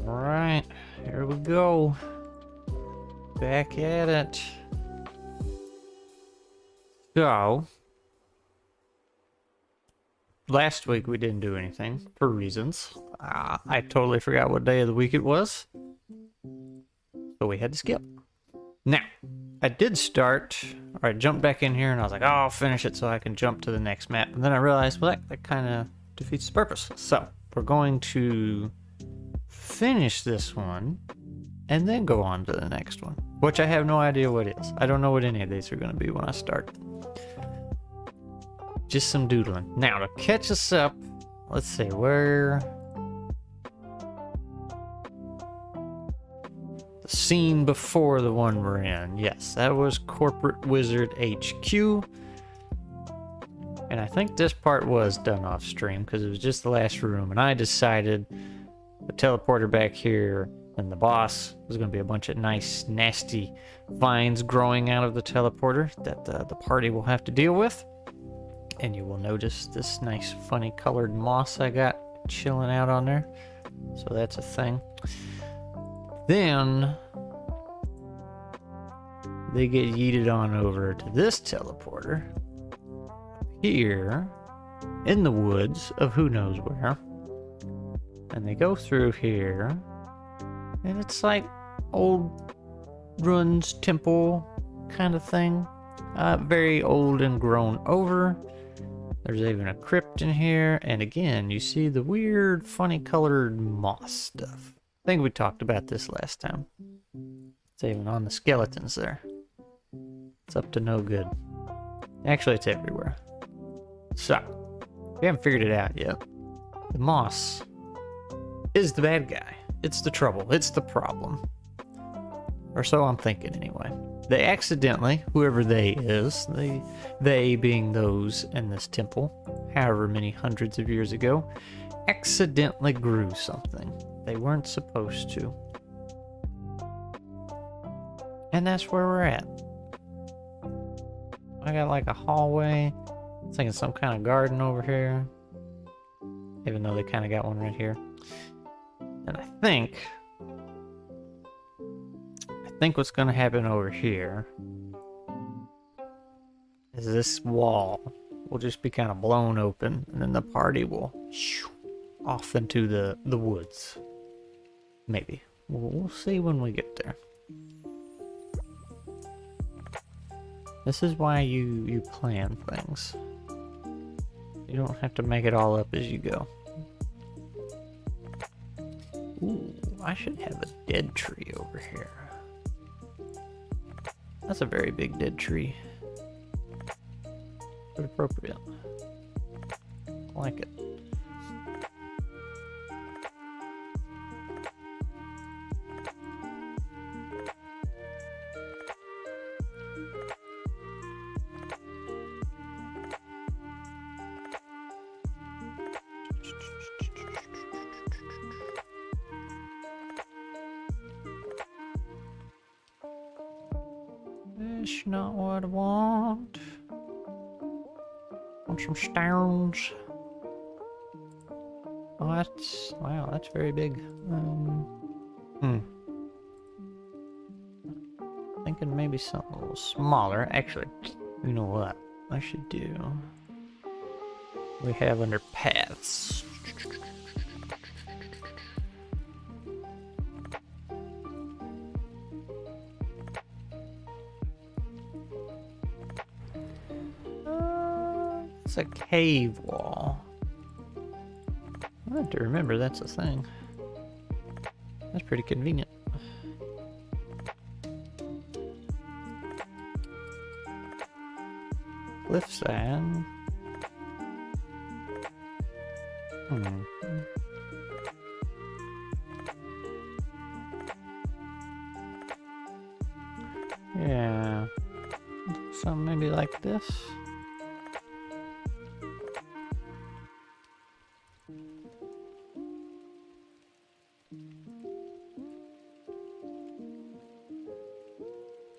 Alright, here we go. Back at it. So, last week we didn't do anything for reasons. I totally forgot what day of the week it was. So we had to skip. Now, I did start, or I jumped back in here and I was like, oh, I'll finish it so I can jump to the next map. And then I realized, well, that kind of defeats the purpose. So, we're going to finish this one, and then go on to the next one, which I have no idea what is. I don't know what any of these are going to be when I start. Just some doodling. Now, to catch us up, let's see, where... The scene before the one we're in. Yes, that was Corporate Wizard HQ. And I think this part was done off stream, because it was just the last room, and I decided the teleporter back here and the boss was going to be a bunch of nice, nasty vines growing out of the teleporter that the party will have to deal with. And you will notice this nice, funny colored moss I got chilling out on there. So that's a thing. Then they get yeeted on over to this teleporter here in the woods of who knows where. And they go through here, and it's like old ruins, temple kind of thing. Very old and grown over. There's even a crypt in here, and again, you see the weird, funny colored moss stuff. I think we talked about this last time. It's even on the skeletons there. It's up to no good. Actually, it's everywhere. So, we haven't figured it out yet. The moss is the bad guy. It's the trouble. It's the problem. Or so I'm thinking anyway. They accidentally, whoever they is, they being those in this temple, however many hundreds of years ago, accidentally grew something they weren't supposed to. And that's where we're at. I got like a hallway. I'm thinking some kind of garden over here. Even though they kind of got one right here. And I think what's going to happen over here is this wall will just be kind of blown open, and then the party will off into the woods. Maybe. We'll see when we get there. This is why you plan things. You don't have to make it all up as you go. Ooh, I should have a dead tree over here. That's a very big dead tree. But appropriate. I like it. That's not what I want. Want some stones. Oh, wow, that's very big. Thinking maybe something a little smaller. Actually, you know what I should do? We have under paths. It's a cave wall. I have to remember that's a thing. That's pretty convenient. Cliffside. Yeah. Something maybe like this.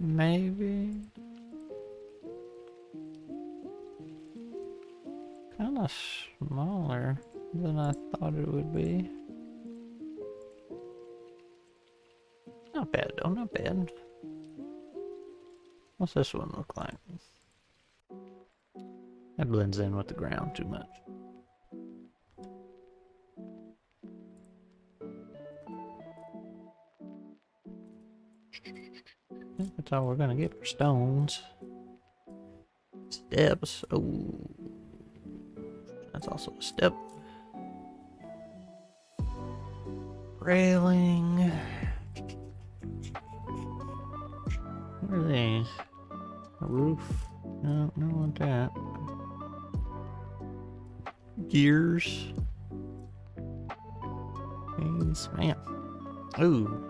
Maybe. Kind of smaller than I thought it would be. Not bad though, not bad. What's this one look like? That blends in with the ground too much. That's all we're gonna get for stones. Steps. Oh, that's also a step. Railing. What are these? A roof? No, no want that. Gears. Yes, man. Ooh.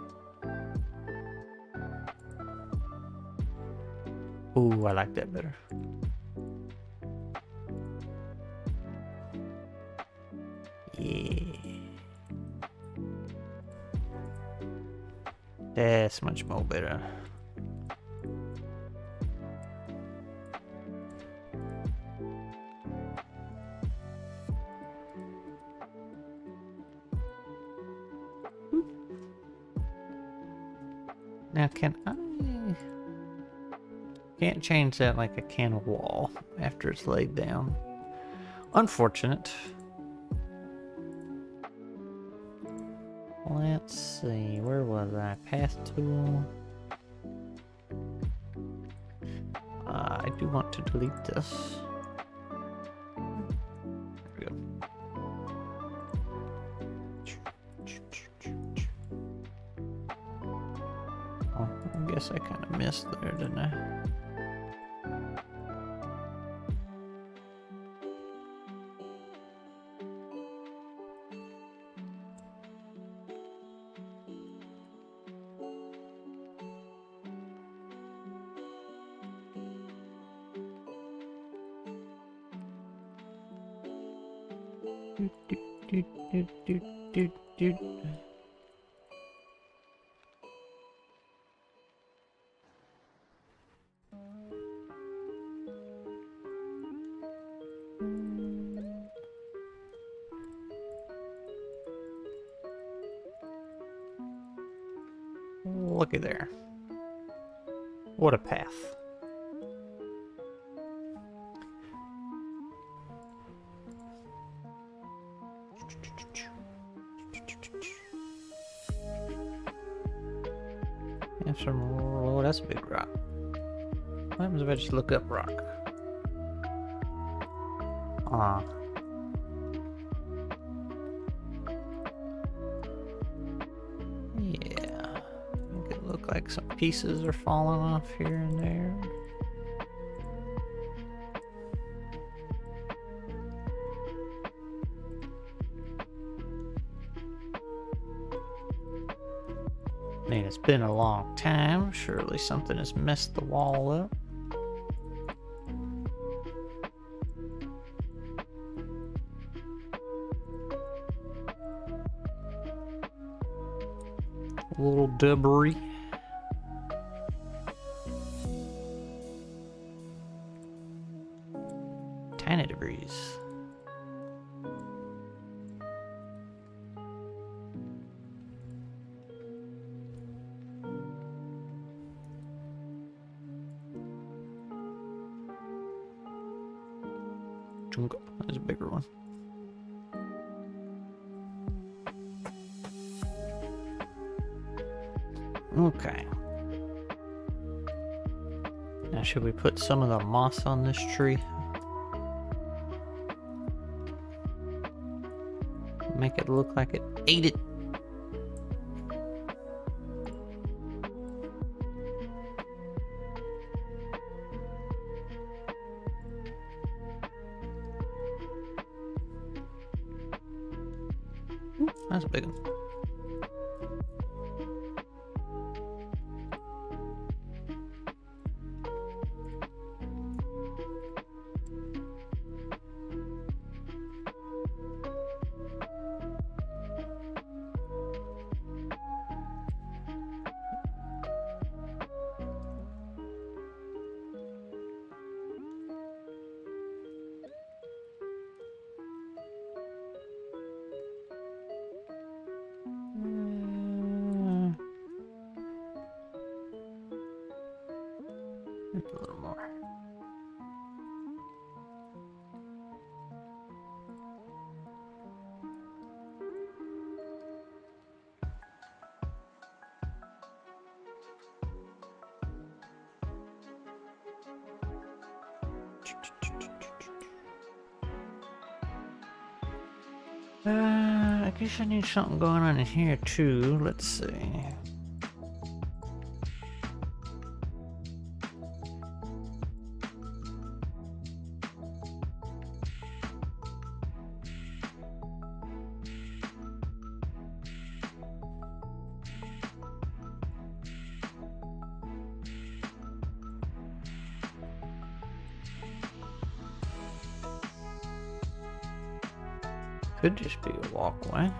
Ooh, I like that better. Yeah. That's much more better. Now can I... Can't change that like I can a wall after it's laid down. Unfortunate. Let's see, where was I? Path tool. I do want to delete this. There we go. Oh, I guess I kind of missed there, didn't I? Doot. Looky there. What a path. Have some. Oh, that's a big rock. What happens if I just look up rock? Ah. Yeah. Make it look like some pieces are falling off here and there. I mean, it's been a long time. Surely something has messed the wall up. A little debris. Tiny debris. There's a bigger one. Okay. Now should we put some of the moss on this tree? Make it look like it ate it. That's a big one. Maybe a little more. I guess I need something going on in here too. Let's see. Could just be a walkway.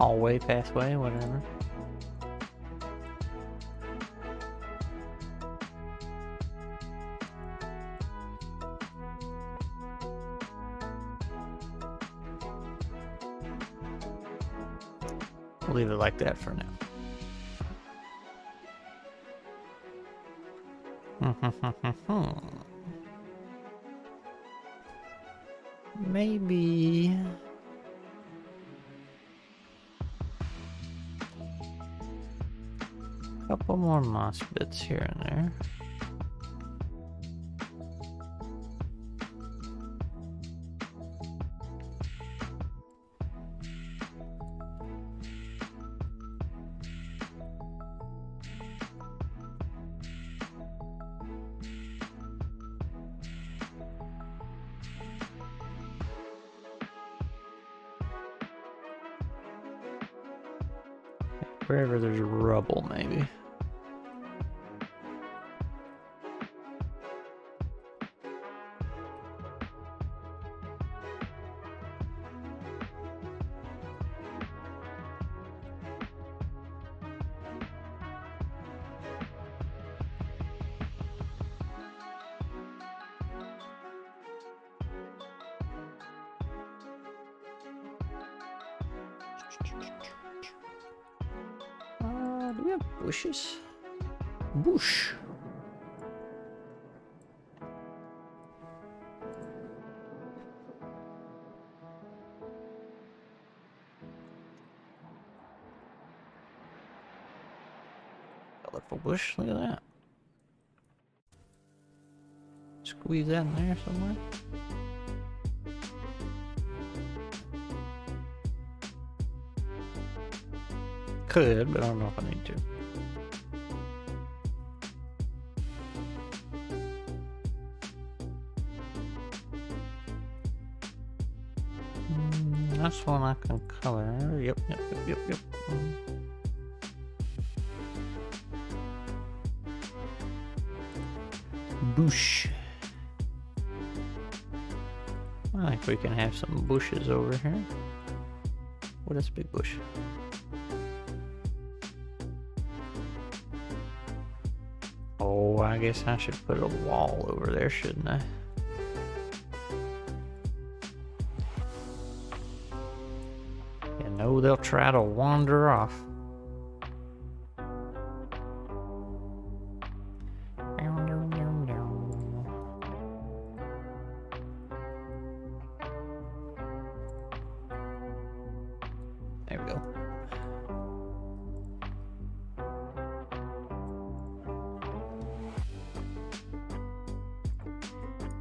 Hallway, pathway, whatever. We'll leave it like that for now. Maybe... a couple more moss bits here and there. Wherever there's rubble, maybe. Do we have bushes? Bush. Colorful bush, look at that. Squeeze that in there somewhere. Could, but I don't know if I need to. That's one I can color. Yep. Bush. I think we can have some bushes over here. Oh, that's a big bush. Oh, I guess I should put a wall over there, shouldn't I? You know they'll try to wander off. There we go.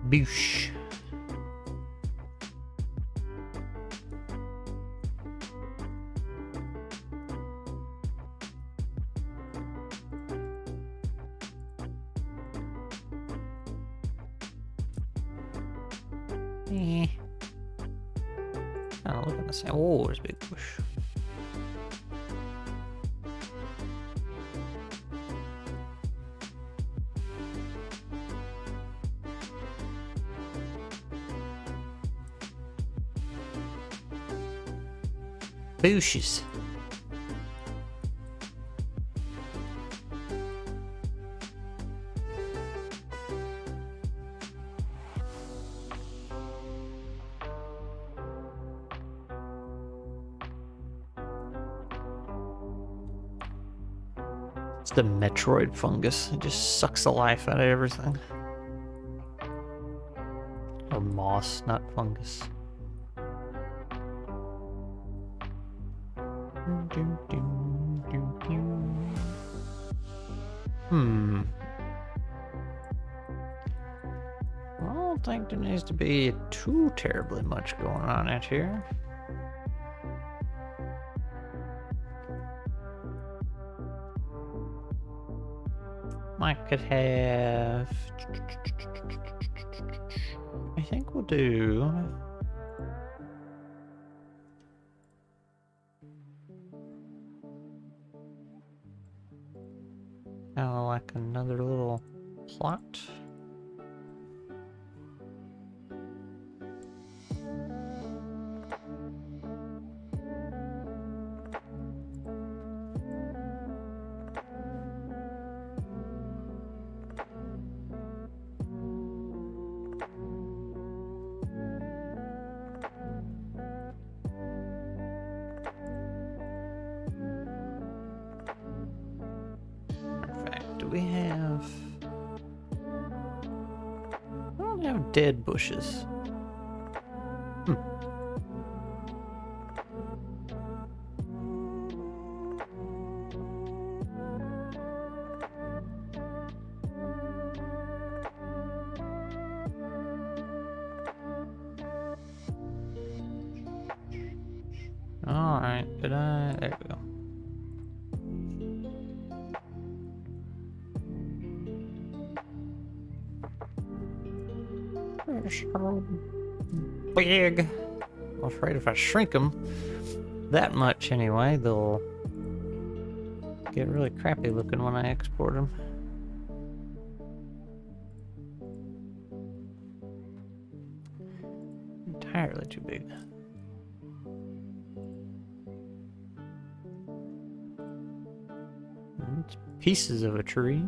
Boosh. Oh, look at the same. Oh, there's a big bush. Bushes. It's the Metroid fungus. It just sucks the life out of everything. Or moss, not fungus. I'll think there needs to be too terribly much going on out here. I could have... I think we'll do... kind of like another little plot. Do we have... I don't have dead bushes. Alright, did I... There we go. They're so big. I'm afraid if I shrink them that much anyway, they'll get really crappy looking when I export them. Entirely too big. It's pieces of a tree.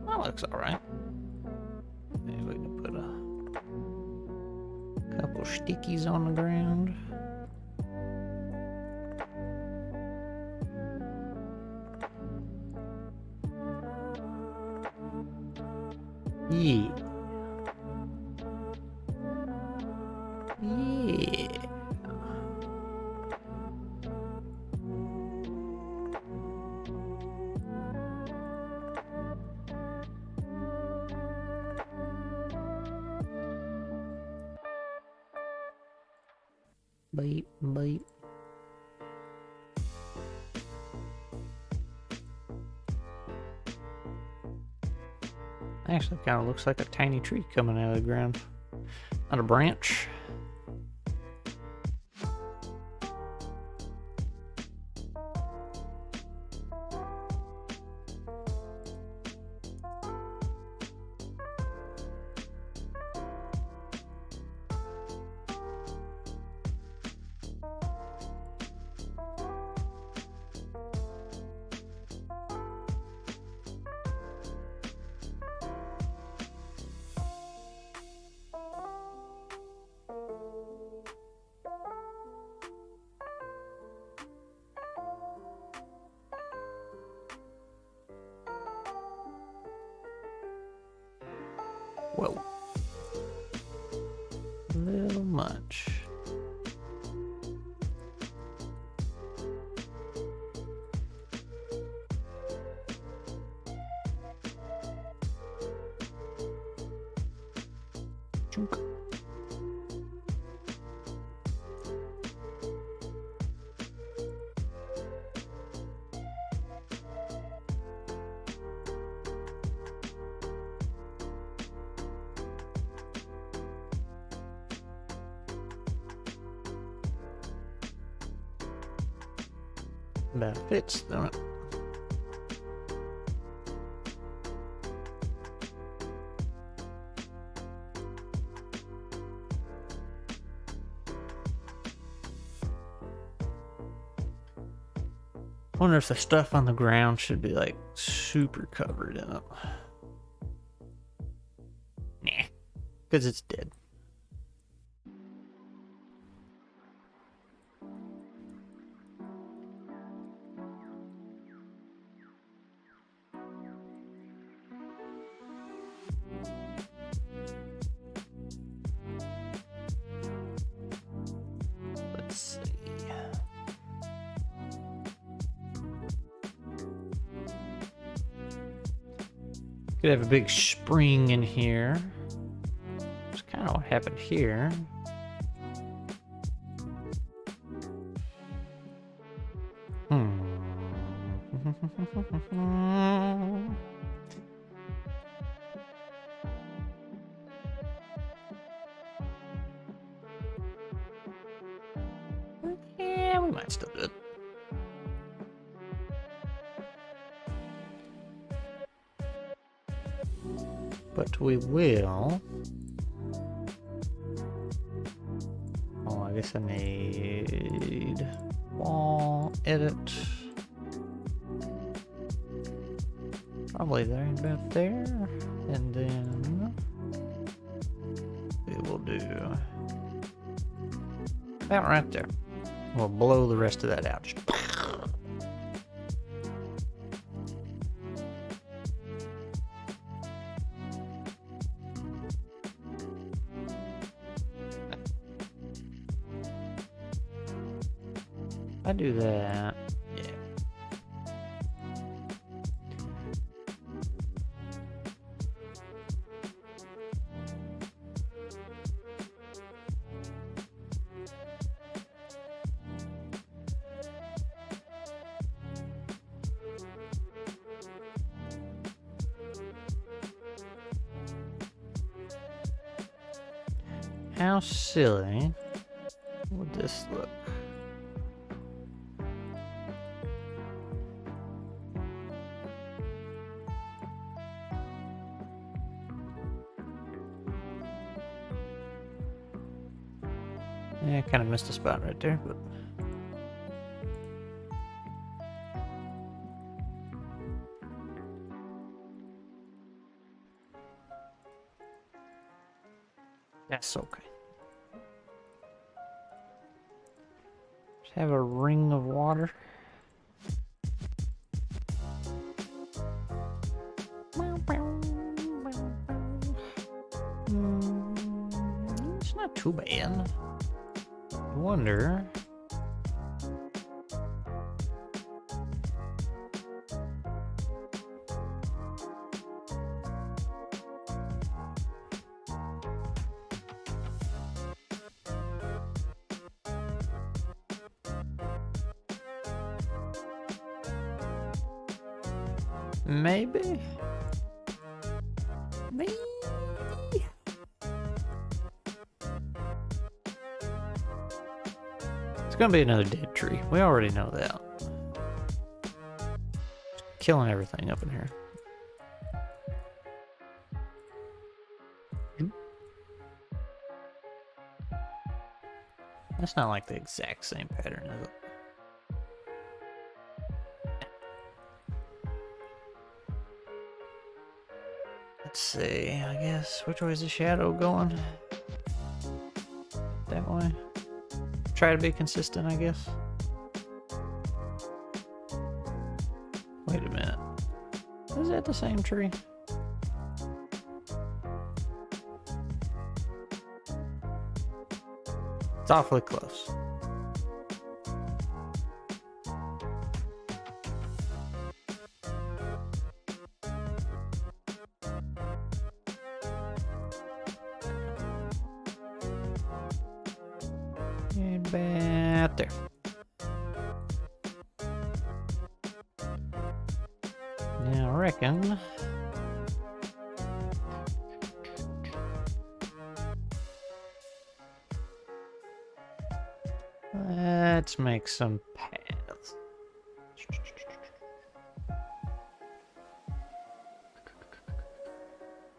That looks alright. Maybe we can put a couple stickies on the ground. Yeah. Yeah. Beep, beep. Actually, kind of looks like a tiny tree coming out of the ground. Not a branch. Whoa. A little much. Chunk. That fits, don't it? Wonder if the stuff on the ground should be like super covered in it. Nah, because it's dead. Could have a big spring in here. That's kind of what happened here. Yeah, we might still do it. But we will. Oh, I guess I need wall edit. Probably there, about there. And then we will do that right there. We'll blow the rest of that out. Just I do that. Yeah. How silly would this look? Yeah, I kind of missed a spot right there, but that's okay. Just have a ring of water. It's not too bad. I wonder. Maybe? Maybe? It's gonna be another dead tree. We already know that. Killing everything up in here. That's not like the exact same pattern, is it? Let's see, I guess, which way is the shadow going? That way? Try to be consistent, I guess. Wait a minute. Is that the same tree? It's awfully close. And about there. Now I reckon let's make some paths.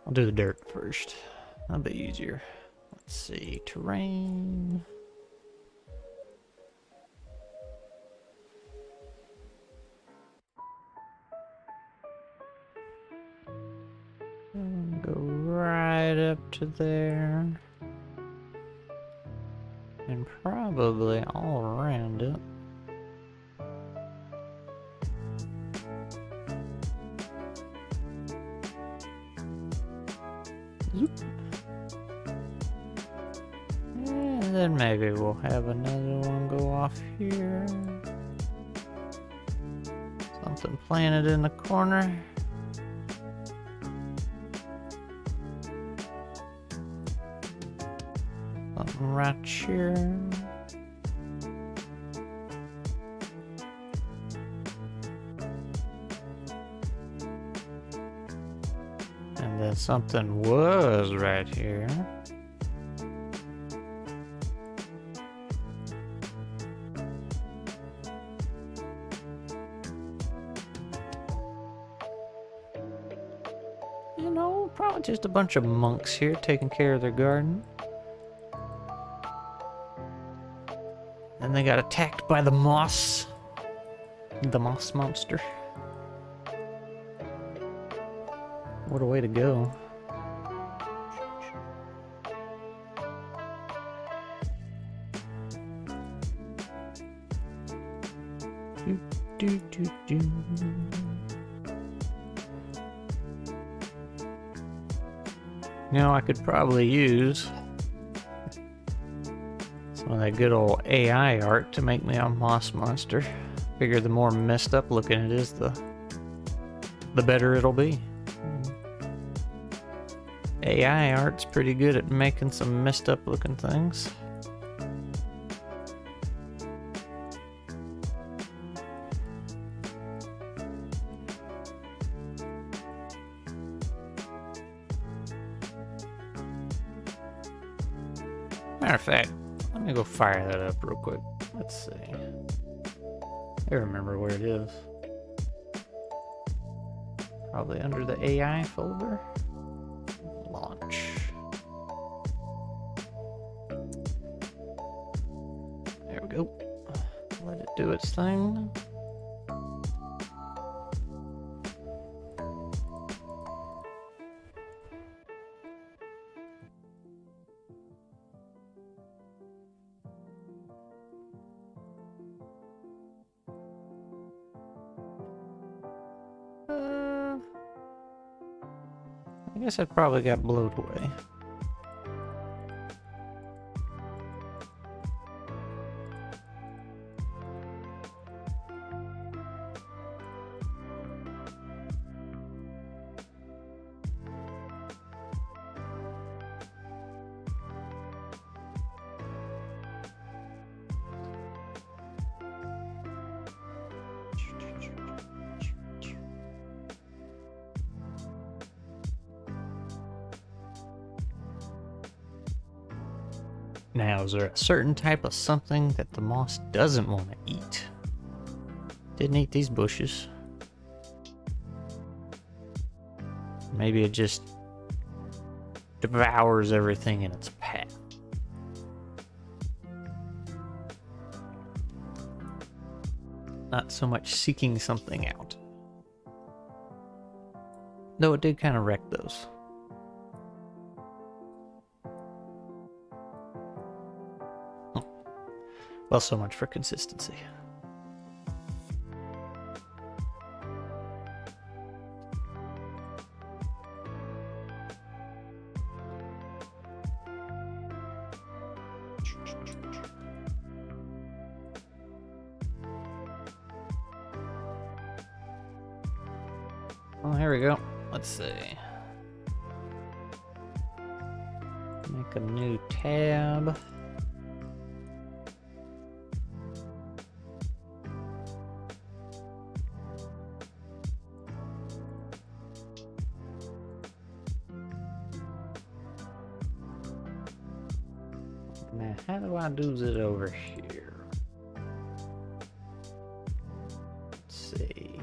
I'll do the dirt first. That'll be easier. Let's see, terrain. Go right up to there. And probably all around it. Zoop. And then maybe we'll have another one go off here. Something planted in the corner. right here. And then something was right here. You know, probably just a bunch of monks here taking care of their garden. And they got attacked by the moss. The moss monster. What a way to go. Do. You know, I could probably use some of that good old AI art to make me a moss monster. Figure the more messed up looking it is, the better it'll be. AI art's pretty good at making some messed up looking things. Matter of fact, let me go fire that up real quick. Let's see. I remember where it is. Probably under the AI folder. Launch. There we go. Let it do its thing. I guess it probably got blown away. Now, is there a certain type of something that the moss doesn't want to eat? Didn't eat these bushes. Maybe it just devours everything in its path. Not so much seeking something out. Though it did kind of wreck those. Well, so much for consistency. Well, here we go. Let's see. Make a new tab. Now, how do I do it over here? Let's see.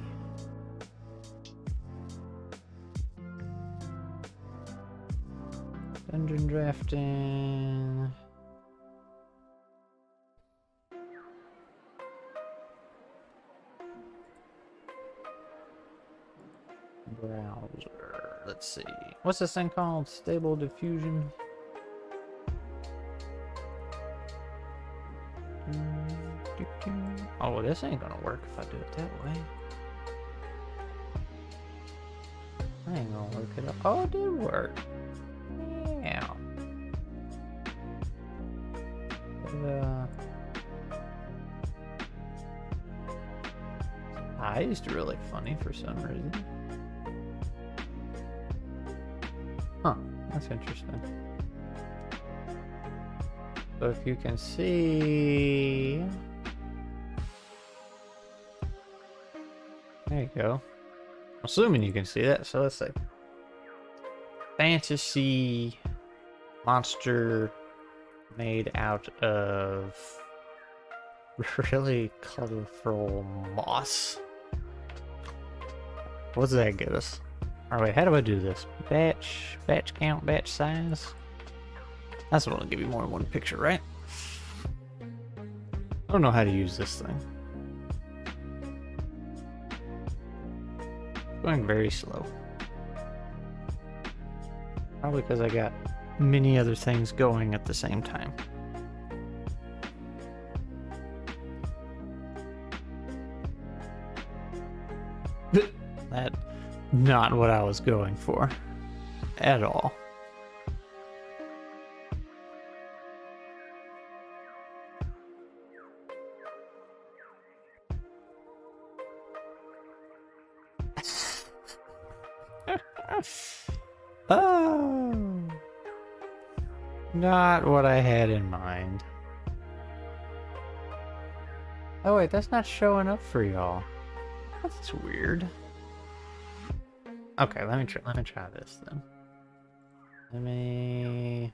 Dungeon drafting. Browser. Let's see. What's this thing called? Stable diffusion? Oh, well, this ain't gonna work if I do it that way. I ain't gonna work it out. Oh, it did work. Yeah. But, eyes really funny for some reason. Huh, that's interesting. So if you can see... There you go. I'm assuming you can see that, so let's say fantasy monster made out of really colorful moss. What does that get us? Alright, wait, how do I do this? Batch count, batch size? That's what will give you more than one picture, right? I don't know how to use this thing. Going very slow. Probably because I got many other things going at the same time. That's not what I was going for at all. Oh, not what I had in mind. Oh wait, that's not showing up for y'all. That's weird. Okay, let me try this then. Let me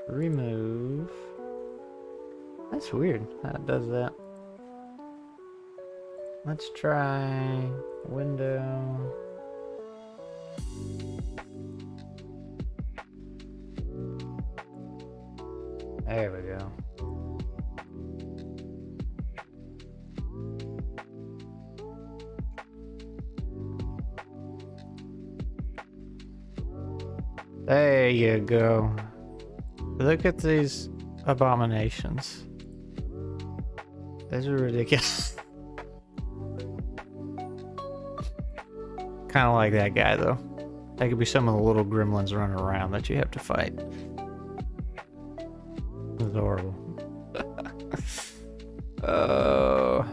remove. That's weird how it does that. Let's try window. There we go. There you go. Look at these abominations. These are ridiculous. Kind of like that guy, though. That could be some of the little gremlins running around that you have to fight. It's horrible. Oh.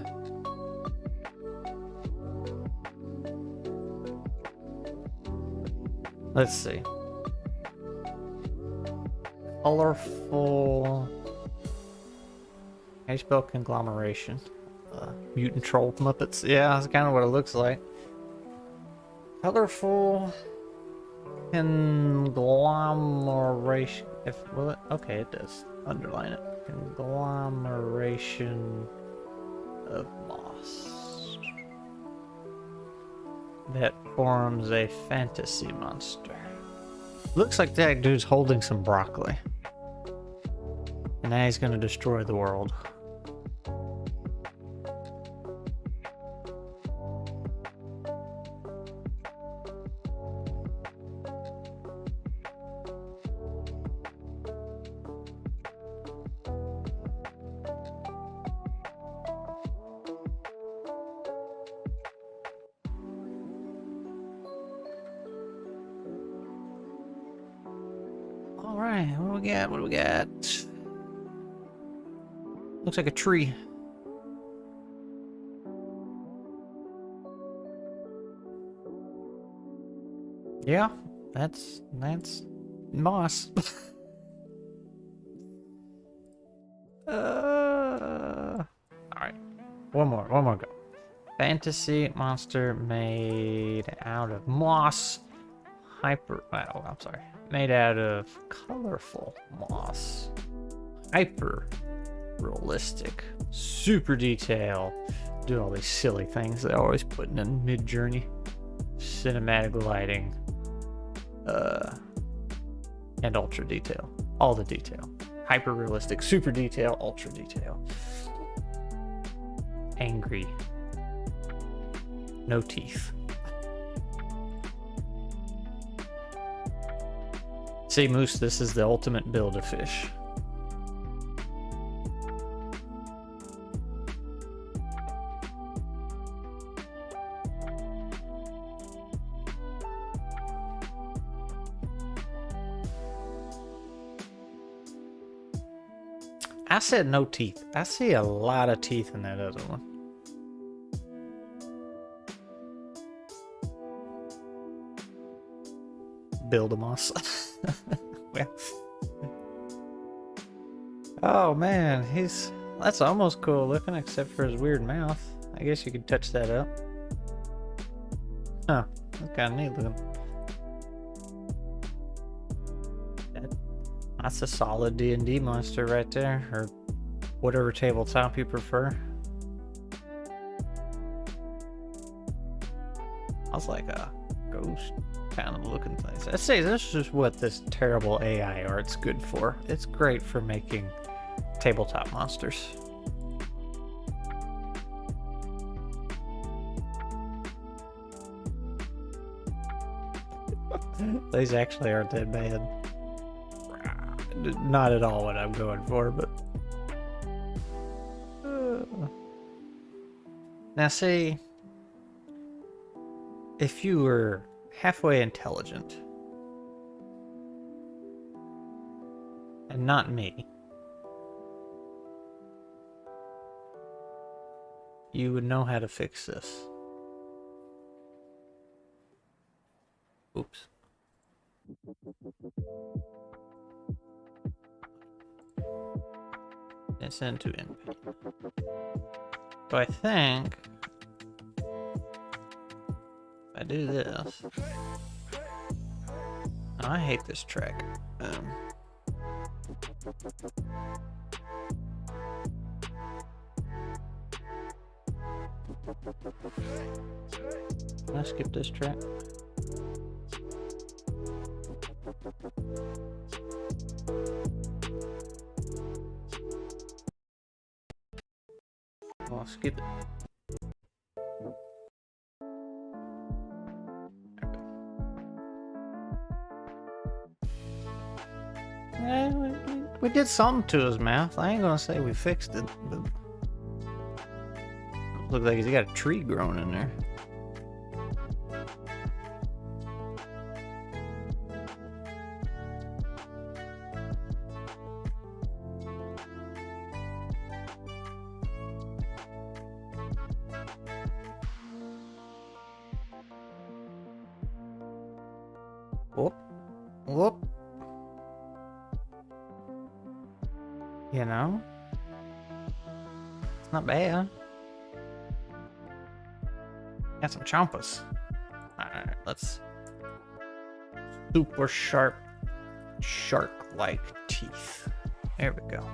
Let's see. Colorful. How do you spell conglomeration? Mutant troll muppets. Yeah, that's kind of what it looks like. Colorful conglomeration. Will it? Okay, it does. Underline it. Conglomeration of moss that forms a fantasy monster. Looks like that dude's holding some broccoli, and now he's gonna destroy the world. Alright, what do we got? What do we got? Looks like a tree. Yeah, that's moss. Alright. One more go. Fantasy monster made out of moss. Made out of colorful moss. Hyper realistic. Super detail. Do all these silly things they're always putting in Mid-Journey. Cinematic lighting. And ultra detail. All the detail. Hyper realistic, super detail, ultra detail. Angry. No teeth. See, Moose, this is the ultimate Build-A-Fish. I said no teeth. I see a lot of teeth in that other one. build a moss. Well. Oh man, that's almost cool looking except for his weird mouth. I guess you could touch that up. Huh, that's kind of neat looking. That's a solid D&D monster right there, or whatever tabletop you prefer. I was like a ghost kind of looking place. I'd say this is what this terrible AI art's good for. It's great for making tabletop monsters. These actually aren't that bad. Not at all what I'm going for, but... Now see, if you were halfway intelligent, and not me, you would know how to fix this. Oops. It's into inpaint. So I think if I do this, oh, I hate this track. Can I skip this track? I'll skip it. Yeah, we did something to his mouth. I ain't gonna say we fixed it, but looks like he's got a tree growing in there. Whoop. Whoop. You know? It's not bad. Got some chompas. Alright, let's... Super sharp, shark-like teeth. There we go.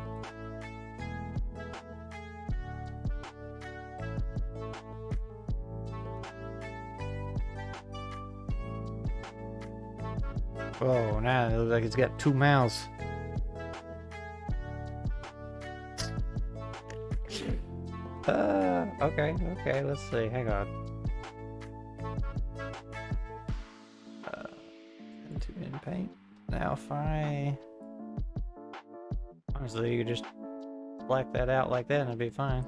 Oh, now it looks like it's got 2 mouths. Okay, let's see. Hang on. Into in paint. Now if I... Honestly, you could just black that out like that and it'd be fine.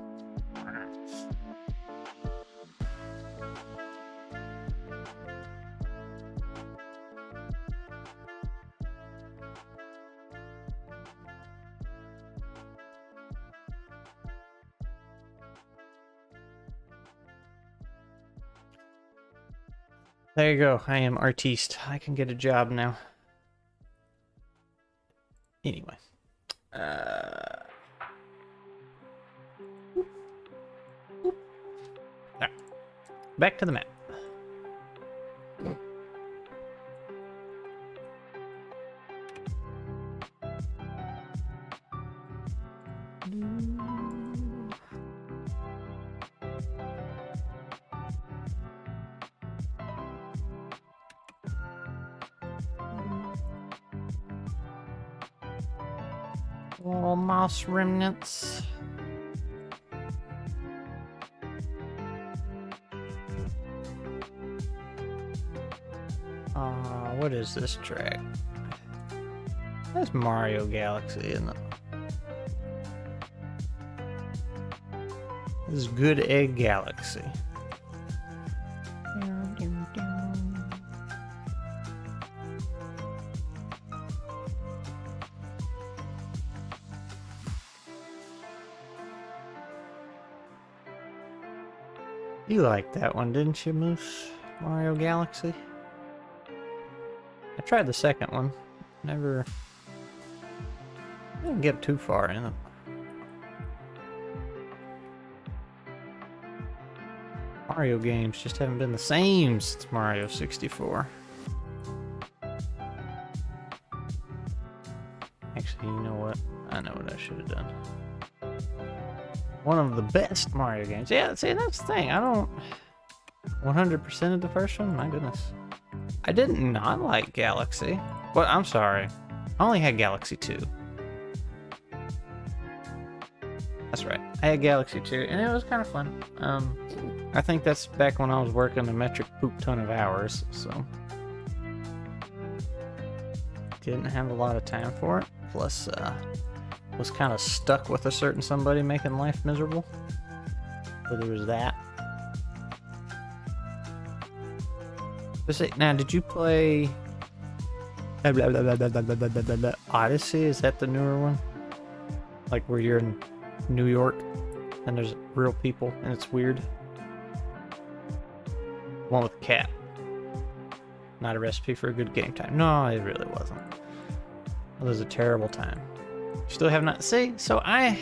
There you go. I am artiste. I can get a job now. Anyway. Right. Back to the map. All moss remnants. What is this track? That's Mario Galaxy, isn't it? This is Good Egg Galaxy. You liked that one, didn't you, Moose? Mario Galaxy? I tried the second one. Never... I didn't get too far in it. Mario games just haven't been the same since Mario 64. Actually, you know what? I know what I should have done. One of the best Mario games. Yeah, see, that's the thing. I don't... 100% of the first one? My goodness. I did not like Galaxy. Well, I'm sorry. I only had Galaxy 2. That's right. I had Galaxy 2, and it was kind of fun. I think that's back when I was working a metric poop ton of hours, so... Didn't have a lot of time for it. Plus, was kind of stuck with a certain somebody making life miserable. So there was that. Now, did you play Odyssey? Is that the newer one? Like where you're in New York and there's real people and it's weird? One with a cat. Not a recipe for a good game time. No, it really wasn't. It was a terrible time. Still have not... See, so I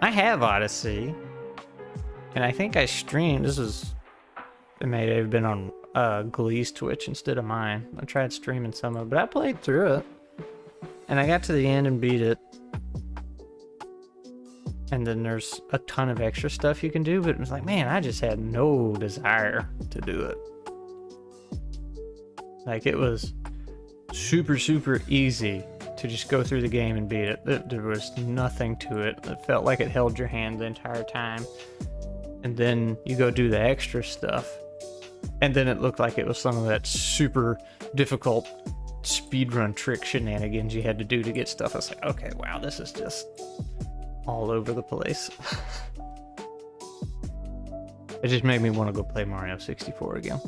have Odyssey. And I think I streamed... This is... It may have been on Glee's Twitch instead of mine. I tried streaming some of it, but I played through it. And I got to the end and beat it. And then there's a ton of extra stuff you can do, but it was like, man, I just had no desire to do it. Like, it was super, super easy to just go through the game and beat it. There was nothing to it. It felt like it held your hand the entire time. And then you go do the extra stuff. And then it looked like it was some of that super difficult speedrun trick shenanigans you had to do to get stuff. I was like, okay, wow, this is just all over the place. It just made me want to go play Mario 64 again.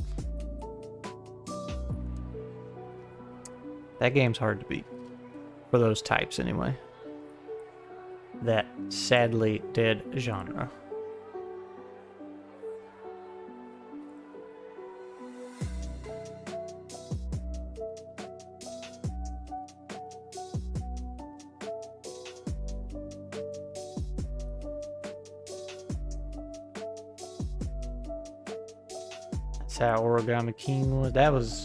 That game's hard to beat. For those types, anyway. That sadly dead genre. That's how Origami King was.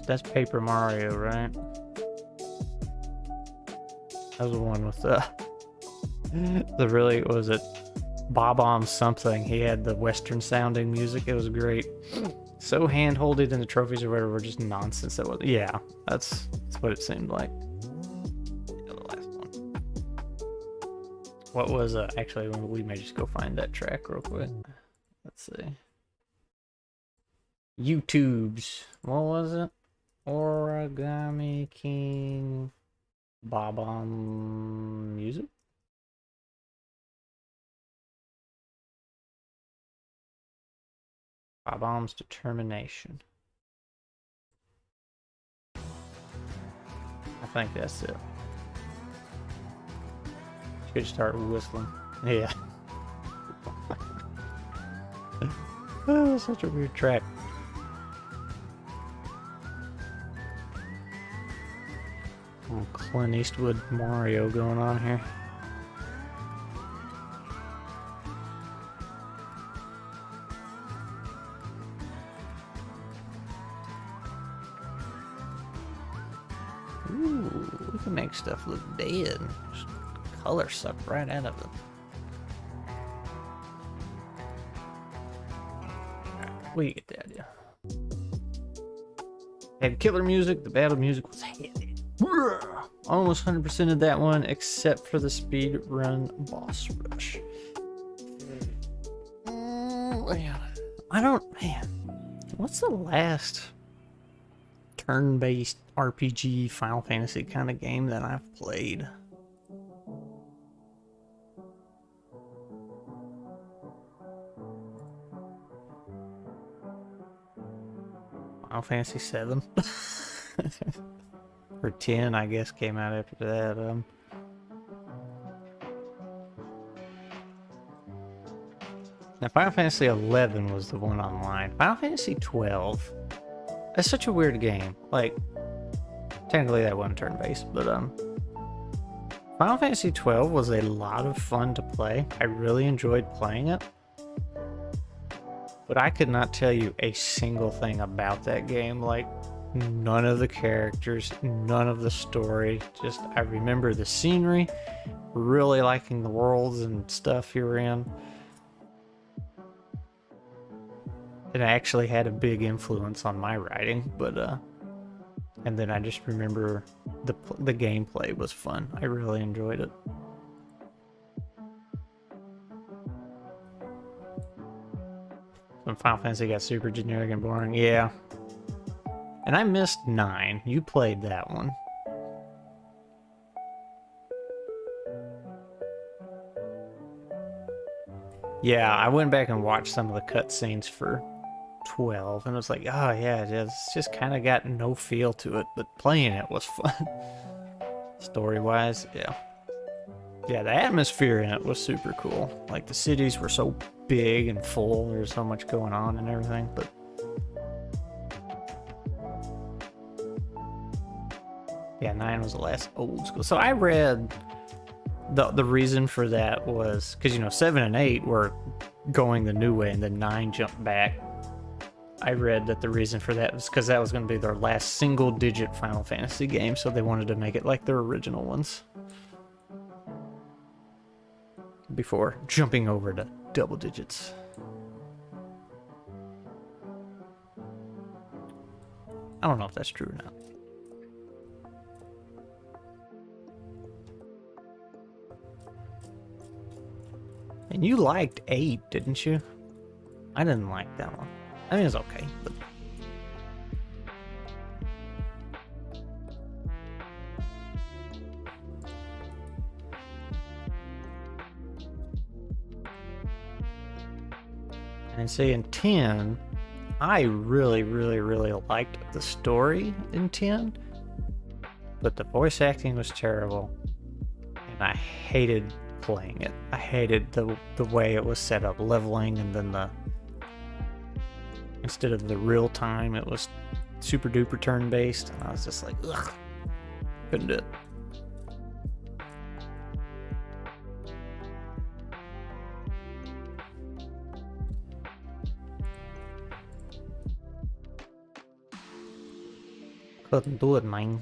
That's Paper Mario, right? That was the one with the really, what was it? Bob-omb something. He had the Western sounding music. It was great. So hand-holded, and the trophies or whatever were just nonsense. That was, yeah, that's what it seemed like. Yeah, the last one. What was, actually, we may just go find that track real quick. Let's see. YouTube's, what was it? Origami King Bob-omb music? Bob-omb's Determination. I think that's it. Should start whistling. Yeah. Oh, such a weird track. Oh, Clint Eastwood Mario going on here. Ooh, we can make stuff look dead. Just color suck right out of it. Alright, we get the idea. Had killer music, the battle music was heavy. Almost 100% of that one, except for the speed run boss rush. I don't, man. What's the last turn-based RPG Final Fantasy kind of game that I've played? Final Fantasy 7. Or 10, I guess, came out after that. Now, Final Fantasy 11 was the one online. Final Fantasy 12. That's such a weird game. Like, Technically that wasn't turn-based, but Final Fantasy 12 was a lot of fun to play. I really enjoyed playing it. But I could not tell you a single thing about that game. Like, none of the characters, none of the story. Just, I remember the scenery, really liking the worlds and stuff you're in. It actually had a big influence on my writing, but and then I just remember the gameplay was fun. I really enjoyed it. When Final Fantasy got super generic and boring, yeah. And I missed 9. You played that one. Yeah, I went back and watched some of the cutscenes for 12, and it was like, oh yeah, it's just kind of got no feel to it, but playing it was fun. Story-wise, yeah. Yeah, the atmosphere in it was super cool. Like, the cities were so big and full, there was so much going on and everything, but... yeah, 9 was the last old school. So I read the reason for that was, because, you know, 7 and 8 were going the new way, and then 9 jumped back. I read that the reason for that was because that was going to be their last single-digit Final Fantasy game, so they wanted to make it like their original ones before jumping over to double digits. I don't know if that's true or not. And you liked 8, didn't you? I didn't like that one. I mean, it's okay, but... and see, in 10, I really liked the story in 10, but the voice acting was terrible, and I hated playing it. I hated the way it was set up, leveling, and then instead of the real time, it was super duper turn based, and I was just like, ugh, couldn't do it. Couldn't do it, man.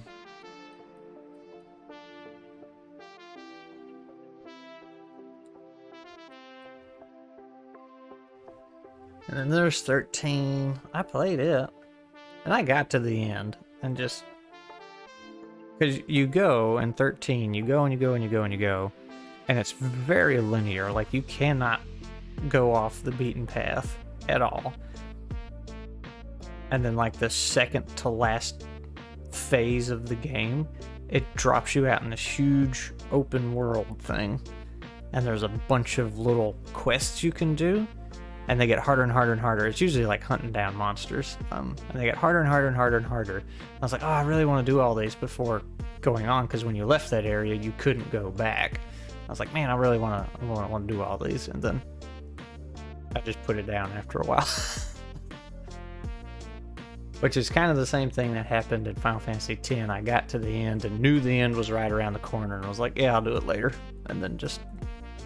And then there's 13. I played it, and I got to the end, and just... because you go in 13, you go and you go and you go and you go, and it's very linear. Like, you cannot go off the beaten path at all. And then, like, the second to last phase of the game, it drops you out in this huge open world thing, and there's a bunch of little quests you can do, and they get harder and harder and harder. It's usually like hunting down monsters, and they get harder and harder and harder and harder. I was like, oh, I really want to do all these before going on, because when you left that area, you couldn't go back. I was like, man, I really want to do all these, and then I just put it down after a while. Which is kind of the same thing that happened in Final Fantasy X. I got to the end and knew the end was right around the corner, and I was like, yeah, I'll do it later. And then just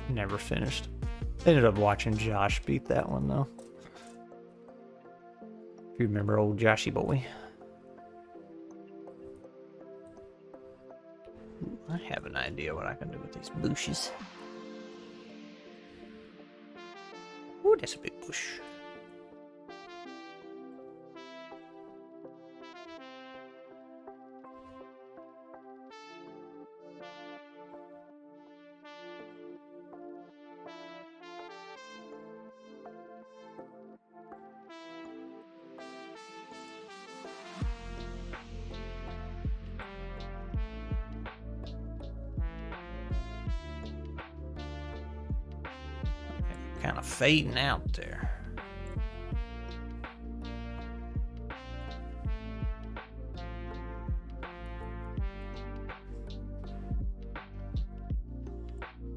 never finished. Ended up watching Josh beat that one, though. If you remember old Joshy boy. I have an idea what I can do with these bushes. Ooh, that's a big bush. Kind of fading out there.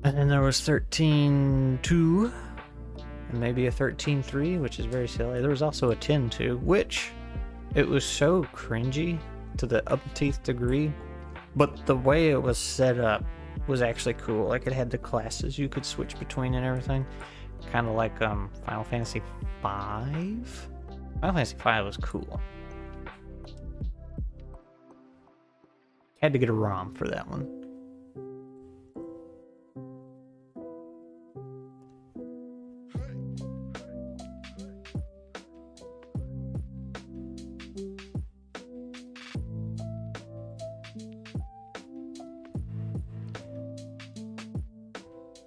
And then there was 13.2 and maybe a 13.3, which is very silly. There was also a 10.2, which it was so cringy to the umpteenth degree, but the way it was set up was actually cool. Like, it had the classes you could switch between and everything, kind of like Final Fantasy V. Final Fantasy V was cool. Had to get a ROM for that one.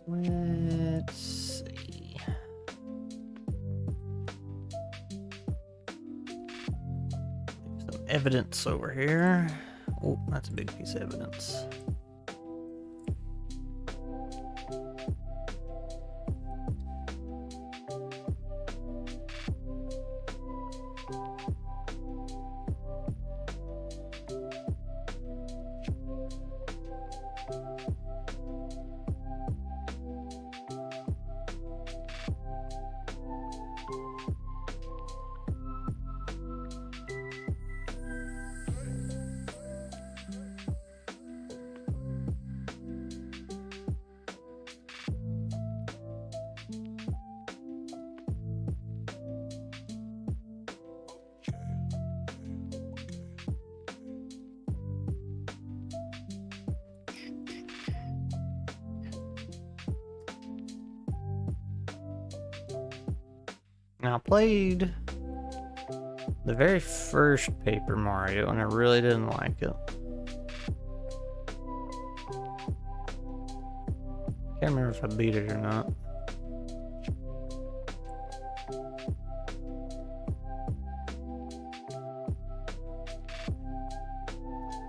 Let's see. Some evidence over here. Oh, that's a big piece of evidence. Now, I played the very first Paper Mario, and I really didn't like it. Can't remember if I beat it or not.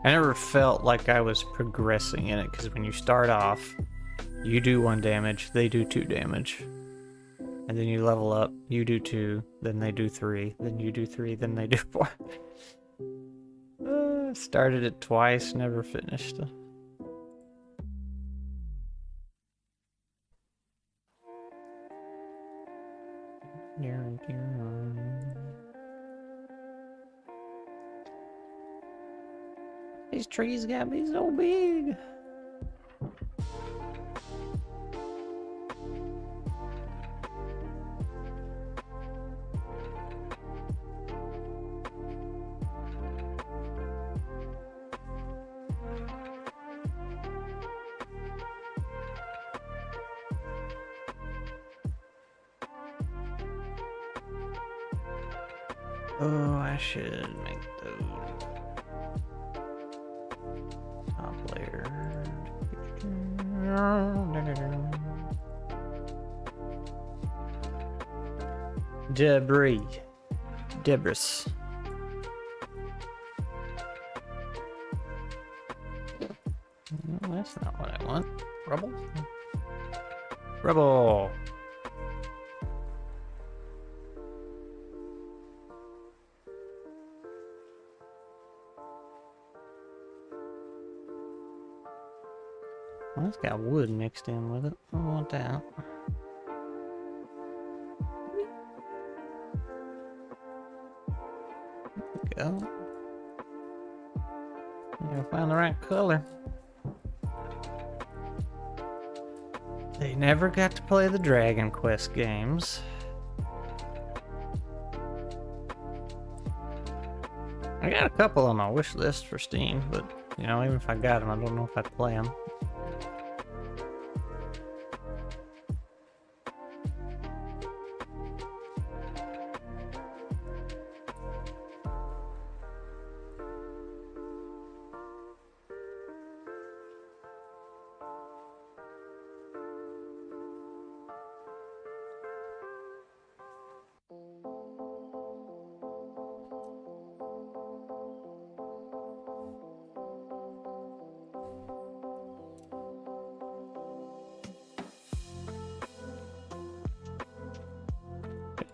I never felt like I was progressing in it, because when you start off, you do 1 damage, they do 2 damage. And then you level up, you do 2, then they do 3, then you do 3, then they do 4. Started it twice, never finished. These trees got me so big. Oh, I should make those top layer. Debris. No, that's not what I want. Rubble? Rubble! Well, it's got wood mixed in with it. I don't want that. There we go. You gotta find the right color. They never got to play the Dragon Quest games. I got a couple on my wish list for Steam, but you know, even if I got them, I don't know if I'd play them.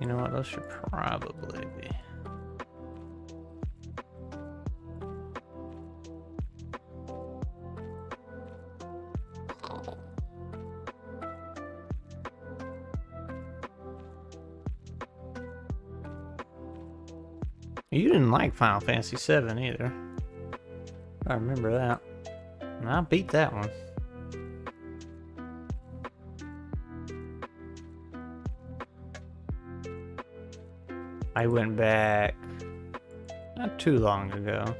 You know what, those should probably be. You didn't like Final Fantasy VII either. I remember that. And I beat that one. I went back not too long ago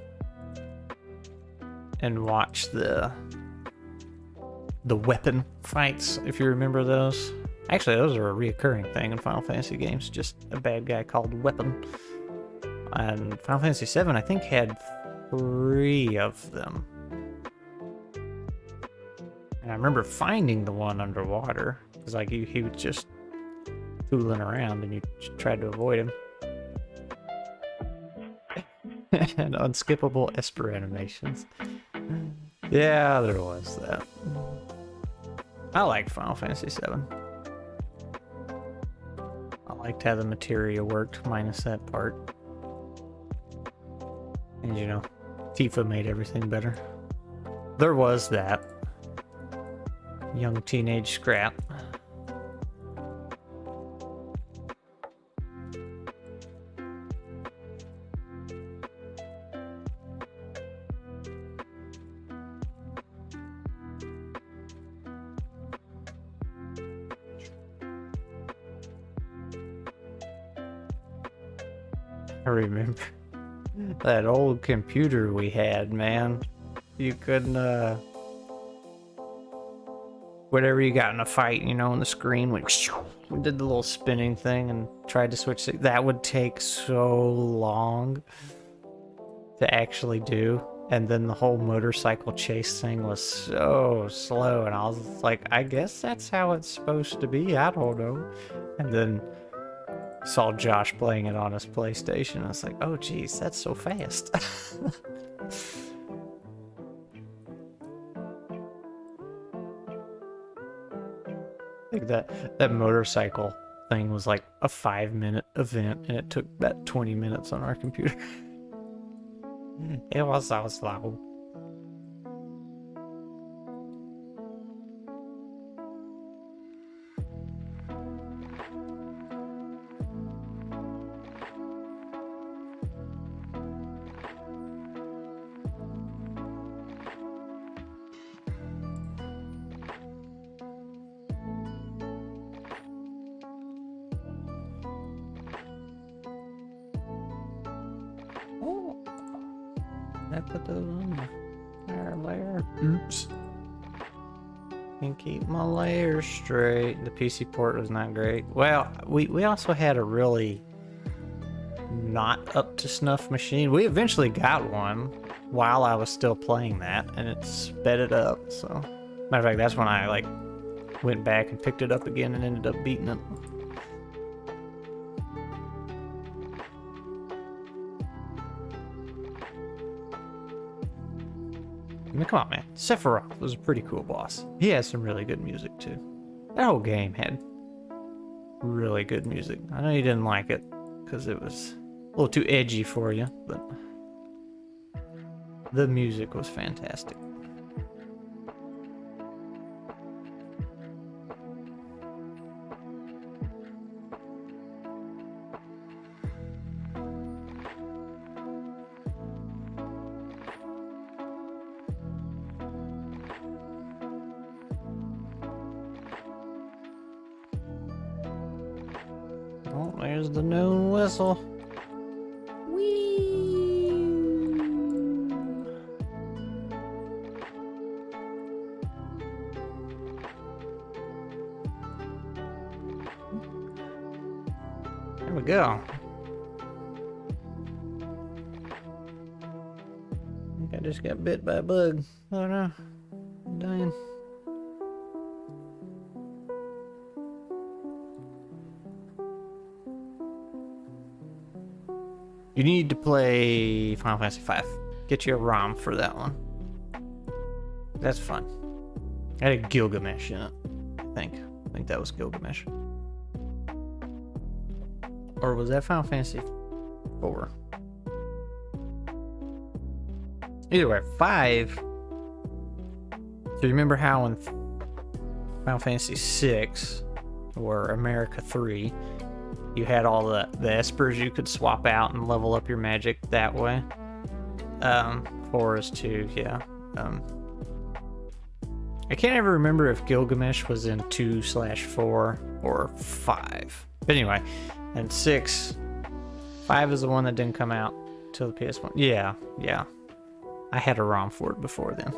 and watched the weapon fights, if you remember those. Actually, those are a reoccurring thing in Final Fantasy games, just a bad guy called Weapon. And Final Fantasy VII, I think, had 3 of them. And I remember finding the one underwater, because like he was just fooling around and you tried to avoid him. And unskippable Esper animations. Yeah, there was that. I liked Final Fantasy VII. I liked how the materia worked, minus that part. And you know, Tifa made everything better. There was that. Young teenage Scrap. I remember that old computer we had, man. You couldn't, whatever you got in a fight, you know, on the screen went, we did the little spinning thing and tried to switch. That would take so long to actually do. And then the whole motorcycle chase thing was so slow. And I was like, I guess that's how it's supposed to be. I don't know. And then saw Josh playing it on his PlayStation. I was like, oh geez, that's so fast. Like that motorcycle thing was like a 5-minute event and it took about 20 minutes on our computer. It was so slow. I put those on my layer. Oops. Can't keep my layers straight. The PC port was not great. Well, we also had a really not up to snuff machine. We eventually got one while I was still playing that, and it sped it up. So, matter of fact, that's when I like went back and picked it up again and ended up beating it. I mean, come on, man. Sephiroth was a pretty cool boss. He has some really good music, too. That whole game had really good music. I know you didn't like it, because it was a little too edgy for you, but the music was fantastic. Oh, there's the noon whistle. Whee! There we go. I think I just got bit by a bug. I don't know. I'm dying. You need to play Final Fantasy V. Get you a ROM for that one. That's fun. I had a Gilgamesh in it, I think. I think that was Gilgamesh. Or was that Final Fantasy IV? Either way, 5. So you remember how in Final Fantasy VI, or America 3, you had all the espers you could swap out and level up your magic that way. 4 is 2, yeah. I can't ever remember if Gilgamesh was in 2/4 or 5. But anyway, and 6, 5 is the one that didn't come out till the PS1. Yeah. I had a ROM for it before then.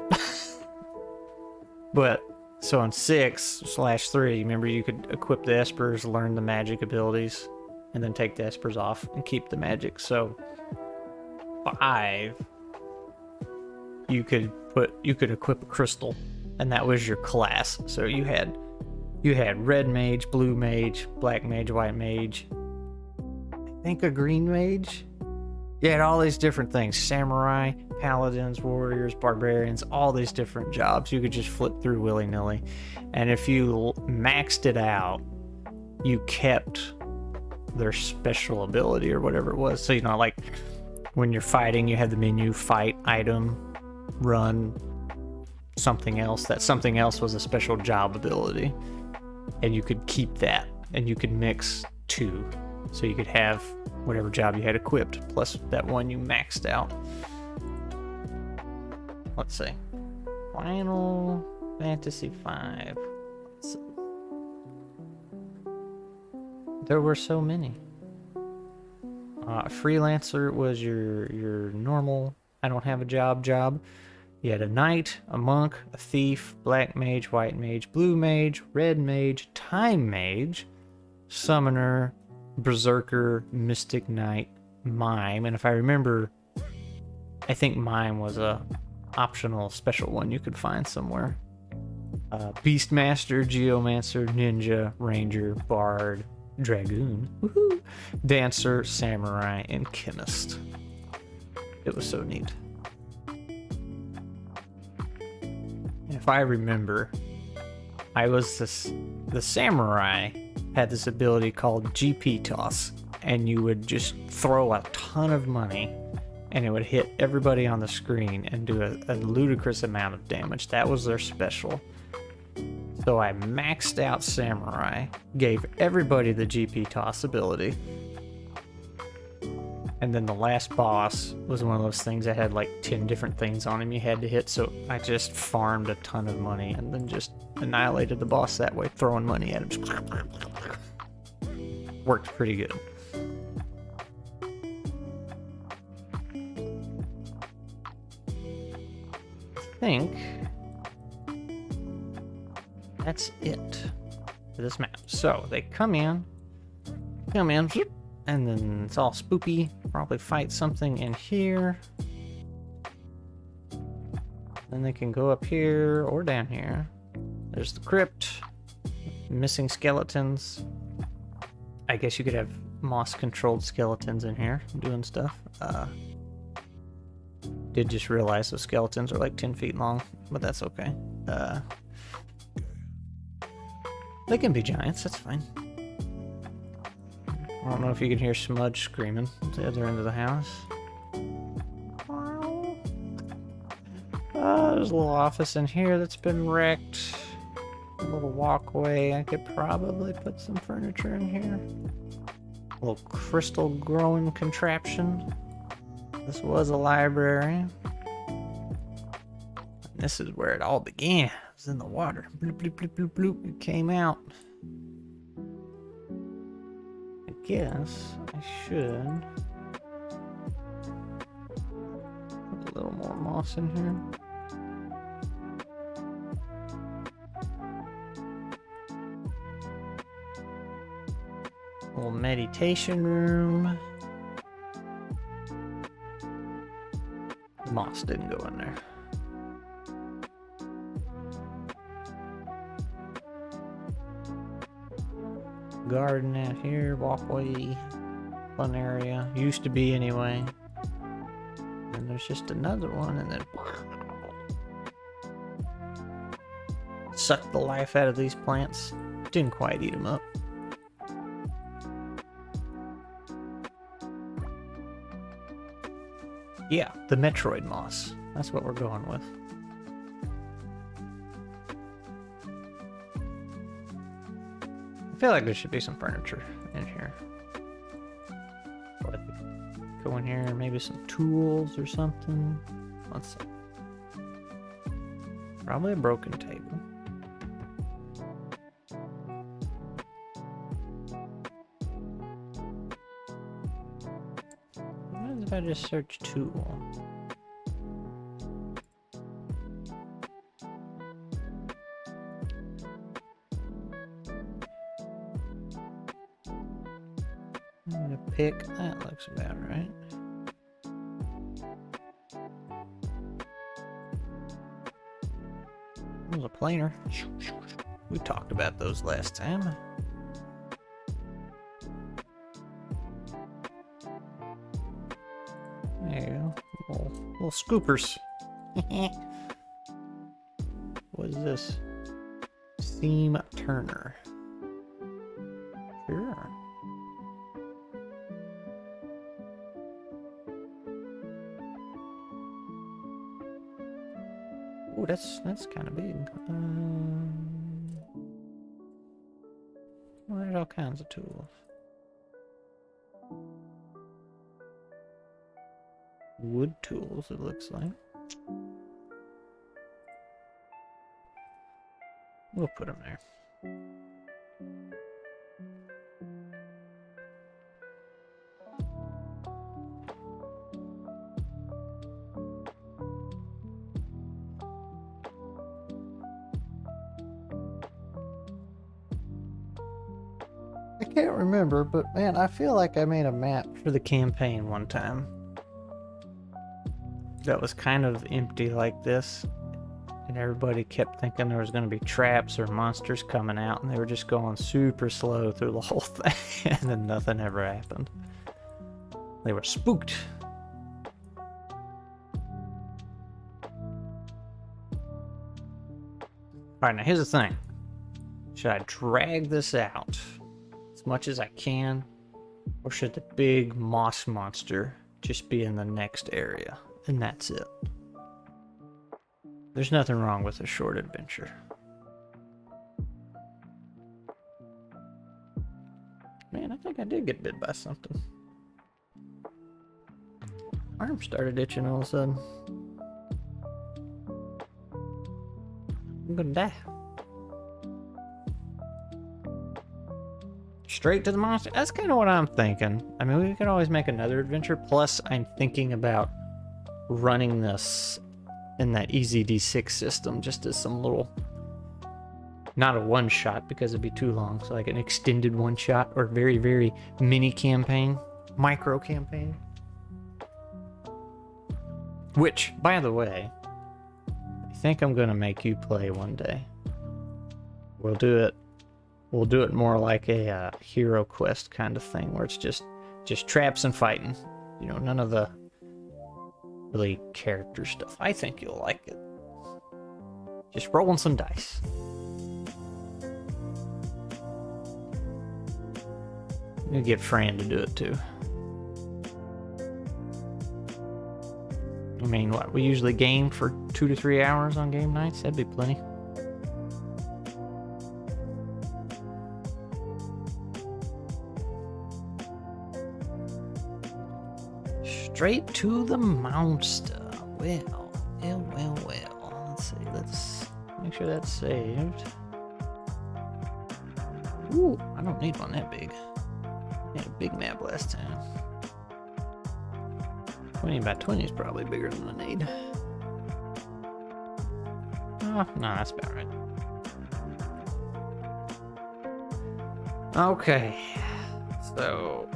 But, so in 6/3, remember you could equip the Espers, learn the magic abilities, and then take the Espers off and keep the magic. So, 5, you could equip a crystal, and that was your class. So you had red mage, blue mage, black mage, white mage, I think a green mage. You had all these different things: samurai, paladins, warriors, barbarians, all these different jobs you could just flip through willy-nilly. And if you maxed it out, you kept their special ability or whatever it was. So, you know, like when you're fighting, you had the menu: fight, item, run, something else. That something else was a special job ability, and you could keep that, and you could mix 2. So you could have whatever job you had equipped, plus that one you maxed out. Let's see. Final Fantasy V. Let's see. There were so many. Freelancer was your normal, I don't have a job. You had a knight, a monk, a thief, black mage, white mage, blue mage, red mage, time mage, summoner, berserker, mystic knight, mime. And if I remember, I think mime was a optional special one you could find somewhere. Beastmaster, geomancer, ninja, ranger, bard, dragoon, woohoo, dancer, samurai, and chemist. It was so neat. If I remember, the samurai had this ability called GP toss, and you would just throw a ton of money and it would hit everybody on the screen and do a ludicrous amount of damage. That was their special. So I maxed out samurai, gave everybody the GP toss ability, and then the last boss was one of those things that had like 10 different things on him you had to hit, so I just farmed a ton of money and then just annihilated the boss that way, throwing money at him. Worked pretty good. I think that's it for this map. So they come in, and then it's all spoopy. Probably fight something in here. Then they can go up here or down here. There's the crypt. Missing skeletons. I guess you could have moss-controlled skeletons in here doing stuff. Did just realize those skeletons are like 10 feet long, but that's okay. They can be giants, that's fine. I don't know if you can hear Smudge screaming at the other end of the house. There's a little office in here that's been wrecked. A little walkway. I could probably put some furniture in here. A little crystal growing contraption. This was a library. And this is where it all began. It was in the water. Bloop, bloop, bloop, bloop, bloop. It came out. I guess I should put a little more moss in here. A little meditation room. Moss didn't go in there. Garden out here, walkway, fun area. Used to be anyway. And there's just another one, and then sucked the life out of these plants. Didn't quite eat them up. Yeah, the Metroid moss. That's what we're going with. I feel like there should be some furniture in here. Go in here, maybe some tools or something. Let's see. Probably a broken table. What if I just search tool? I'm gonna pick, that looks about right. There's a planer. We talked about those last time. There you go. Little scoopers. What is this? Seam turner. Sure. Oh, that's kind of big. Well, there's all kinds of tools. Wood tools, it looks like. We'll put them there. I can't remember, but man, I feel like I made a map for the campaign one time that was kind of empty like this, and everybody kept thinking there was going to be traps or monsters coming out, and they were just going super slow through the whole thing, and then nothing ever happened. They were spooked. Alright, now here's the thing. Should I drag this out as much as I can, or should the big moss monster just be in the next area? And that's it. There's nothing wrong with a short adventure. Man, I think I did get bit by something. Arm started itching all of a sudden. I'm gonna die. Straight to the monster? That's kind of what I'm thinking. I mean, we could always make another adventure. Plus, I'm thinking about running this in that easy D6 system just as some little, not a one shot because it'd be too long, so like an extended one shot or very, very mini campaign, micro campaign. Which, by the way, I think I'm gonna make you play one day. We'll do it more like a hero quest kind of thing where it's just traps and fighting. You know, none of the really character stuff. I think you'll like it. Just rolling some dice. I'm gonna get Fran to do it too. I mean, what, we usually game for 2 to 3 hours on game nights? That'd be plenty. Straight to the monster. Well. Let's see. Let's make sure that's saved. Ooh, I don't need one that big. I had a big map last time. 20 by 20 is probably bigger than I need. Oh, no, that's about right. Okay. So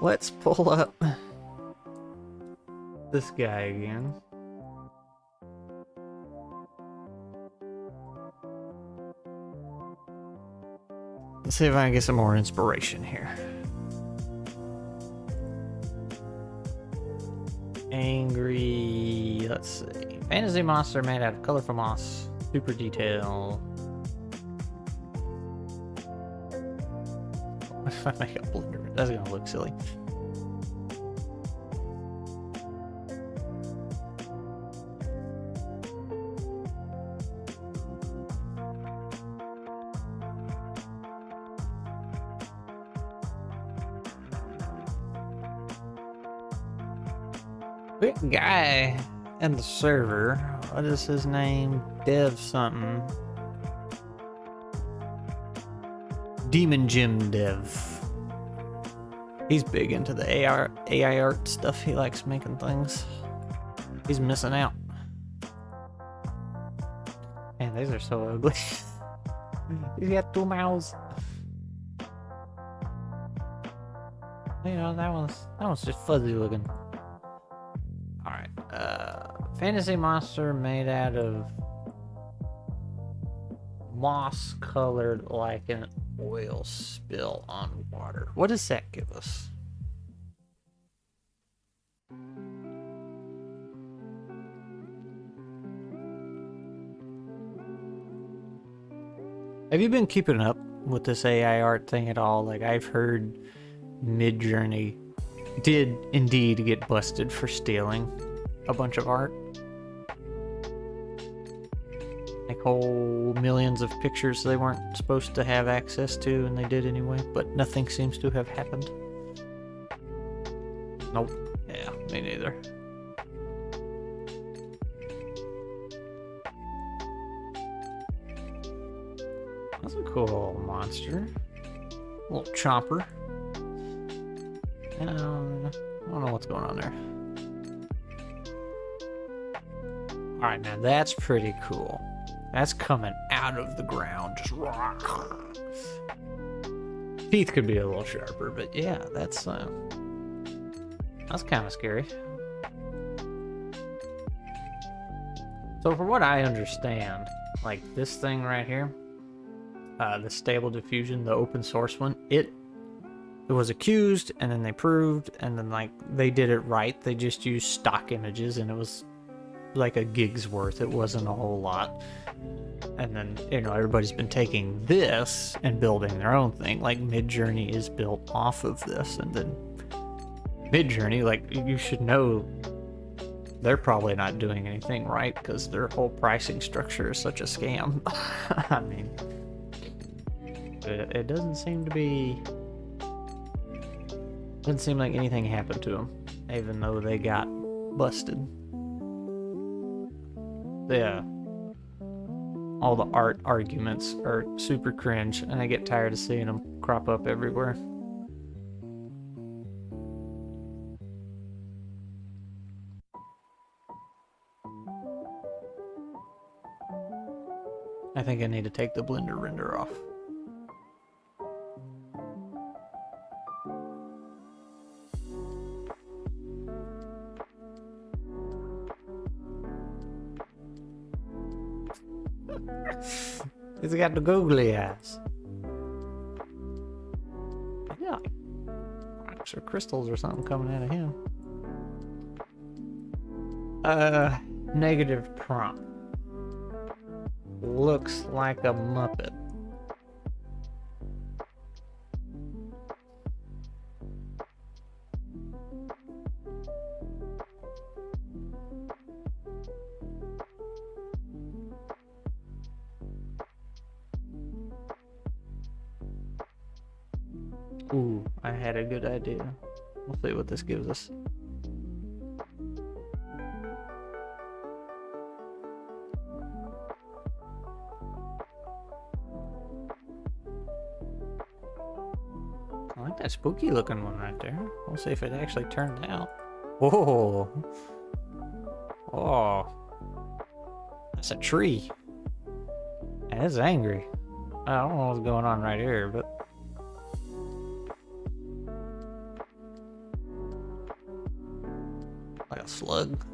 let's pull up this guy again. Let's see if I can get some more inspiration here. Angry, let's see. Fantasy monster made out of colorful moss. Super detail. What if I make a blender? That's gonna look silly. We got a guy in the server. What is his name? Dev something. Demon Jim Dev. He's big into the AI art stuff. He likes making things. He's missing out. Man, these are so ugly. He's got 2 mouths. You know, that one's just fuzzy looking. Alright, fantasy monster made out of moss colored like an oil spill on water. What does that give us? Have you been keeping up with this AI art thing at all? Like, I've heard Midjourney did indeed get busted for stealing a bunch of art. Like whole millions of pictures they weren't supposed to have access to, and they did anyway, but nothing seems to have happened. Nope. Yeah, me neither. That's a cool little monster. Little chomper. I don't know what's going on there. Alright, man, that's pretty cool. That's coming out of the ground, just rock. Teeth could be a little sharper, but yeah, that's kind of scary. So for what I understand, like this thing right here, the Stable Diffusion, the open source one, it was accused, and then they proved, and then like they did it right. They just used stock images, and it was like a gig's worth. It wasn't a whole lot. And then, you know, everybody's been taking this and building their own thing. Like Midjourney is built off of this, and then Midjourney, like, you should know they're probably not doing anything right because their whole pricing structure is such a scam. I mean, it doesn't seem to be. Doesn't seem like anything happened to them, even though they got busted. Yeah. All the art arguments are super cringe, and I get tired of seeing them crop up everywhere. I think I need to take the blender render off. He's got the googly eyes. Yeah, like rocks or crystals or something coming out of him. Negative prompt. Looks like a Muppet. Ooh, I had a good idea. We'll see what this gives us. I like that spooky looking one right there. We'll see if it actually turned out. Whoa. Oh. That's a tree. And it's angry. I don't know what's going on right here, but like a slug.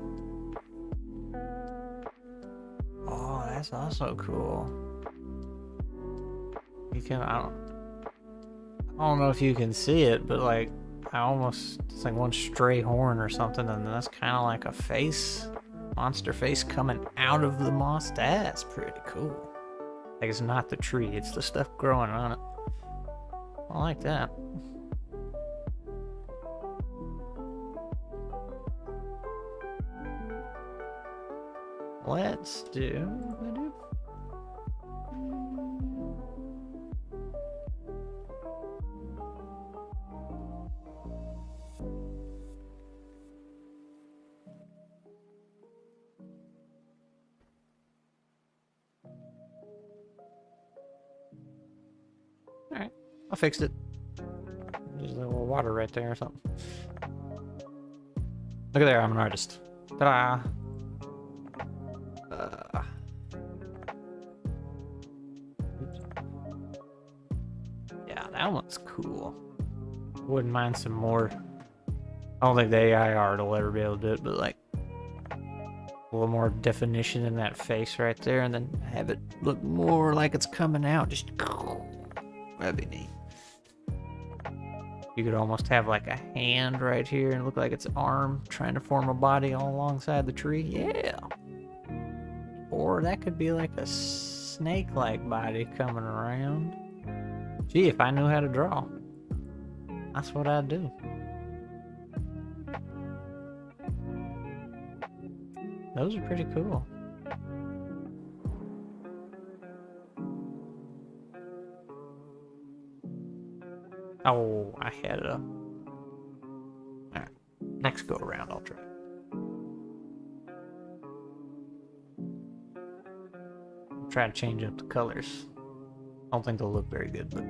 Oh, that's also cool. You can, I don't know if you can see it, but like, it's like one stray horn or something, and that's kind of like a face, monster face coming out of the moss. That's pretty cool. Like, it's not the tree, it's the stuff growing on it. I like that. Let's do. I fixed it. There's a little water right there or something. Look at there, I'm an artist. Ta-da! Yeah, that one's cool. Wouldn't mind some more. I don't think the AI art will ever be able to do it, but like a little more definition in that face right there, and then have it look more like it's coming out. Just that'd be neat. You could almost have like a hand right here and look like it's an arm trying to form a body all alongside the tree. Yeah. Or that could be like a snake-like body coming around. Gee, if I knew how to draw, that's what I'd do. Those are pretty cool. Oh, I had a... Alright, next go around I'll try. Try to change up the colors. I don't think they'll look very good, but...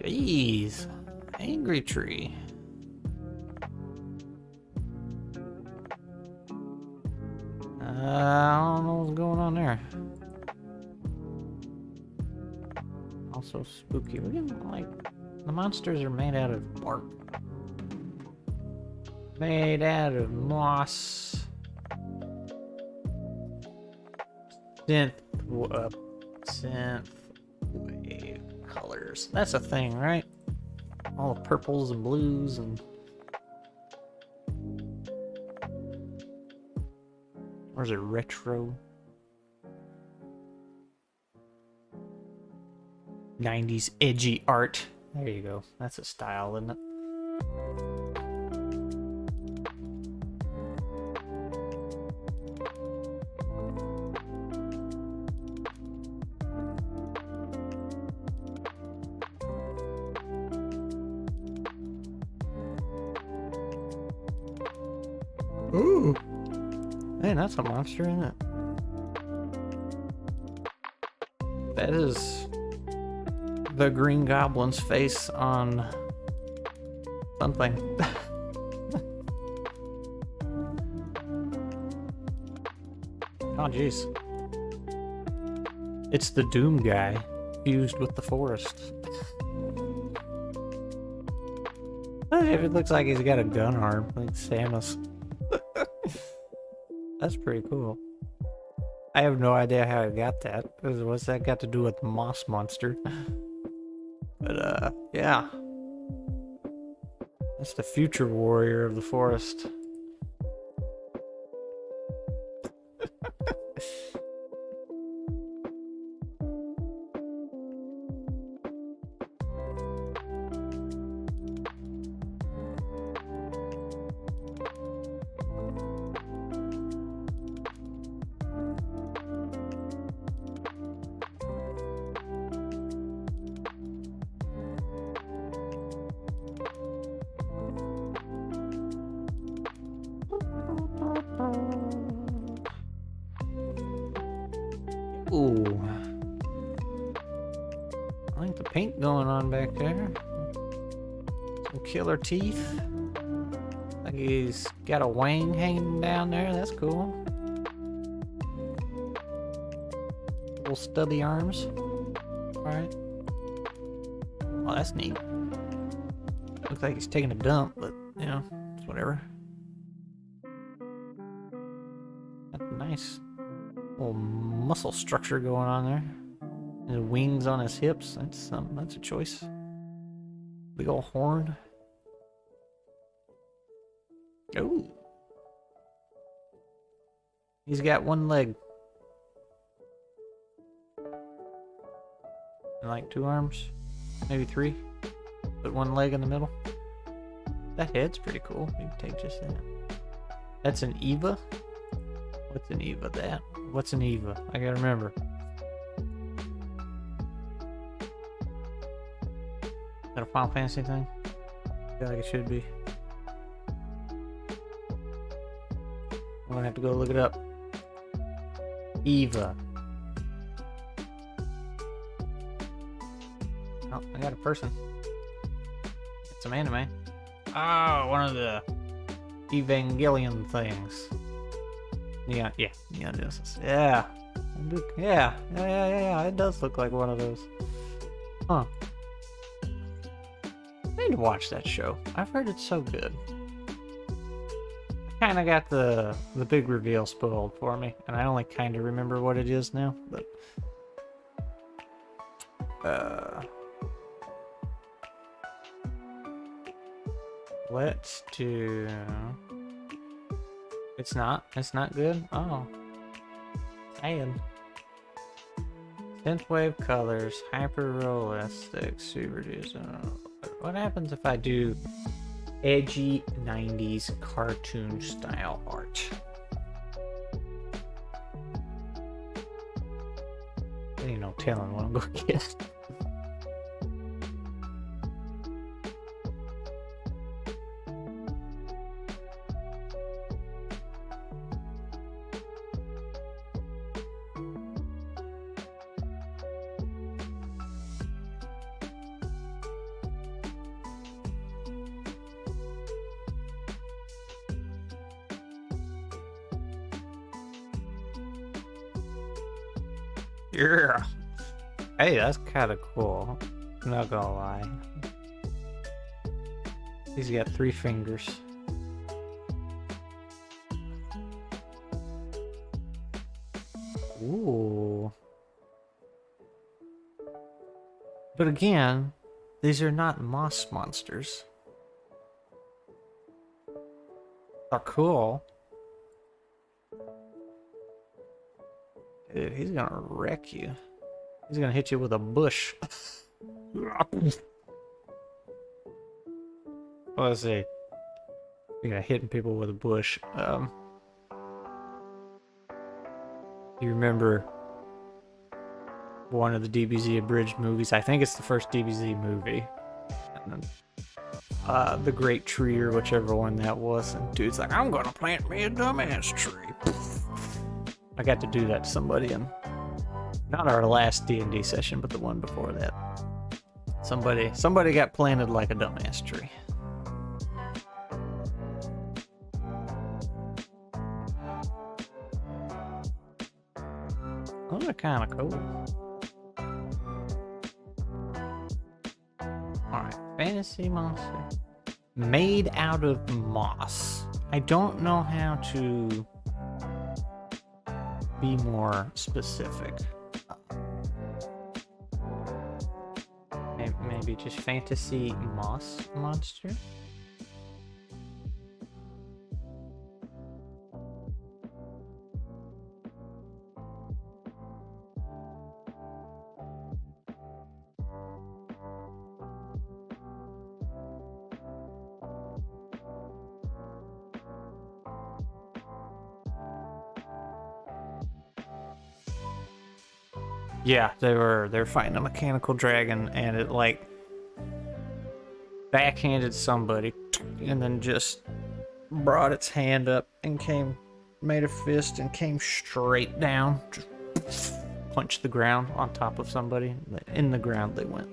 Jeez, angry tree. I don't know what's going on there. Also spooky. We're getting like the monsters are made out of bark, made out of moss. Synth wave colors. That's a thing, right? All the purples and blues and... Or is it retro? 90s edgy art. There you go. That's a style, isn't it? Ooh. Man, that's a monster, isn't it? That is the Green Goblin's face on something. Oh, jeez. It's the Doom guy fused with the forest. It looks like he's got a gun arm, like Samus. That's pretty cool. I have no idea how I got that. What's that got to do with the moss monster? But, yeah. That's the future warrior of the forest. Ooh. I like the paint going on back there. Some killer teeth. Like he's got a wang hanging down there. That's cool. Little stubby arms. Alright. Oh, that's neat. Looks like he's taking a dump, but, you know, it's whatever. That's nice. Little muscle structure going on there. And wings on his hips. That's a choice. Big old horn. Oh. He's got one leg. And like 2 arms. Maybe 3. Put 1 leg in the middle. That head's pretty cool. You can take just that. That's an Eva? What's an Eva? That? What's an Eva? I gotta remember. Final Fantasy thing? I feel like it should be. I'm gonna have to go look it up. Eva. Oh, I got a person. It's some anime. Oh, one of the Evangelion things. Yeah, Neon Genesis. Yeah. Yeah. It does look like one of those. Huh. I need to watch that show. I've heard it's so good. I kind of got the big reveal spoiled for me, and I only kind of remember what it is now, but let's do. It's not good. Oh, and synthwave colors, hyper realistic, super reduced. What happens if I do edgy 90s cartoon style art? There ain't no telling what I'm gonna get. Yeah. Hey, that's kind of cool. I'm not gonna lie. He's got 3 fingers. Ooh. But again, these are not moss monsters. They're cool. Dude, he's gonna wreck you. He's gonna hit you with a bush. Let's see. Yeah, hitting people with a bush. You remember one of the DBZ abridged movies? I think it's the first DBZ movie. And then, the Great Tree or whichever one that was. And dude's like, I'm gonna plant me a dumbass tree. I got to do that to somebody in not our last D&D session, but the one before that. Somebody got planted like a dumbass tree. Those are kind of cool. Alright, fantasy monster. Made out of moss. I don't know how to be more specific. Maybe just fantasy moss monster? Yeah, they're fighting a mechanical dragon, and it like backhanded somebody, and then just brought its hand up and made a fist and came straight down, just punched the ground on top of somebody. In the ground they went.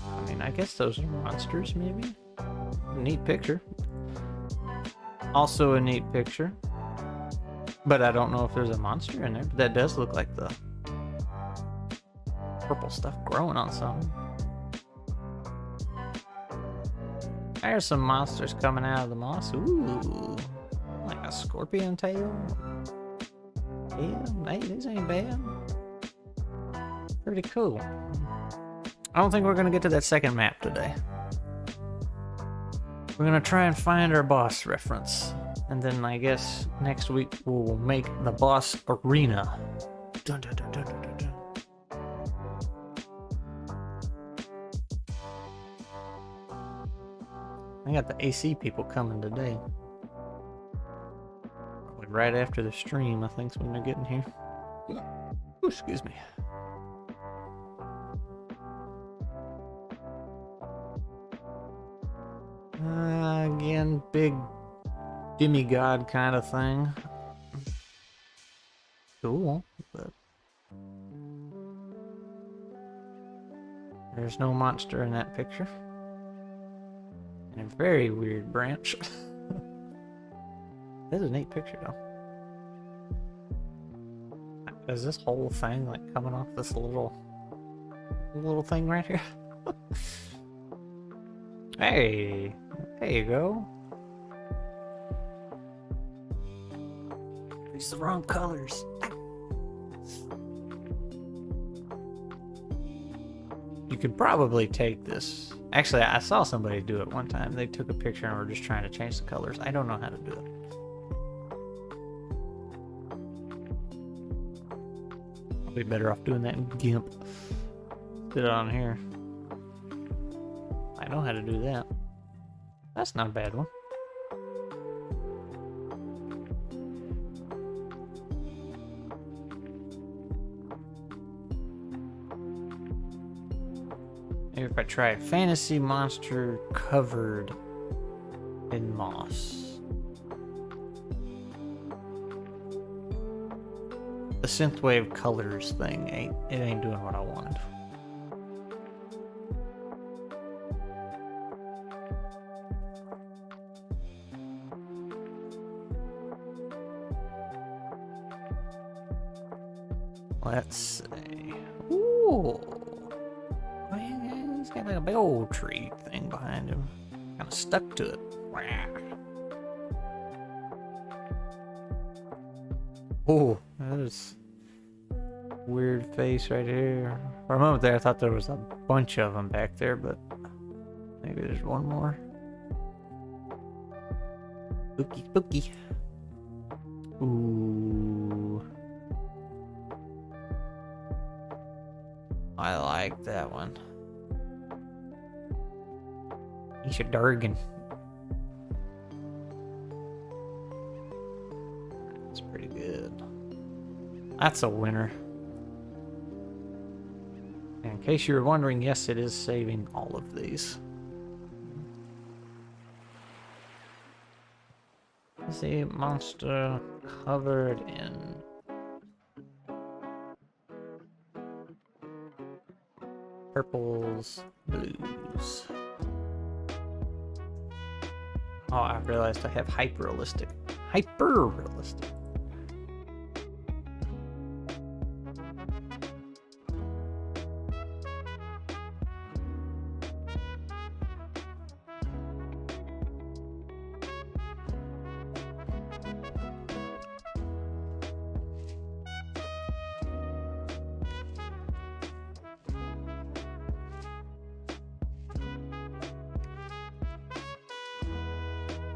I mean, I guess those are monsters, maybe. Neat picture. Also a neat picture. But I don't know if there's a monster in there. But that does look like the purple stuff growing on something. There's some monsters coming out of the moss. Ooh, like a scorpion tail. Yeah, hey, these ain't bad. Pretty cool. I don't think we're gonna get to that second map today. We're gonna try and find our boss reference. And then I guess next week we'll make the boss arena. Dun, dun, dun, dun, dun, dun, dun. I got the AC people coming today. Probably right after the stream, I think's when they're getting here. Ooh, excuse me. big demigod kind of thing. Cool, but there's no monster in that picture. And a very weird branch. This is a neat picture though. Is this whole thing like coming off this little thing right here? Hey, there you go. These are the wrong colors. You could probably take this. Actually, I saw somebody do it one time. They took a picture and were just trying to change the colors. I don't know how to do it. I'll be better off doing that in GIMP. Put it on here. I know how to do that. That's not a bad one. Maybe if I try fantasy monster covered in moss. The synthwave colors thing ain't doing what I wanted. Let's see. Ooh. He's got like a big old tree thing behind him. Kind of stuck to it. Oh, that is weird face right here. For a moment there, I thought there was a bunch of them back there, but maybe there's one more. Spooky, spooky. Ooh. I like that one. He's a Durgan. That's pretty good. That's a winner. And in case you were wondering, yes, it is saving all of these. Let's see, monster covered in purples, blues. Oh, I realized I have hyper-realistic. Hyper-realistic.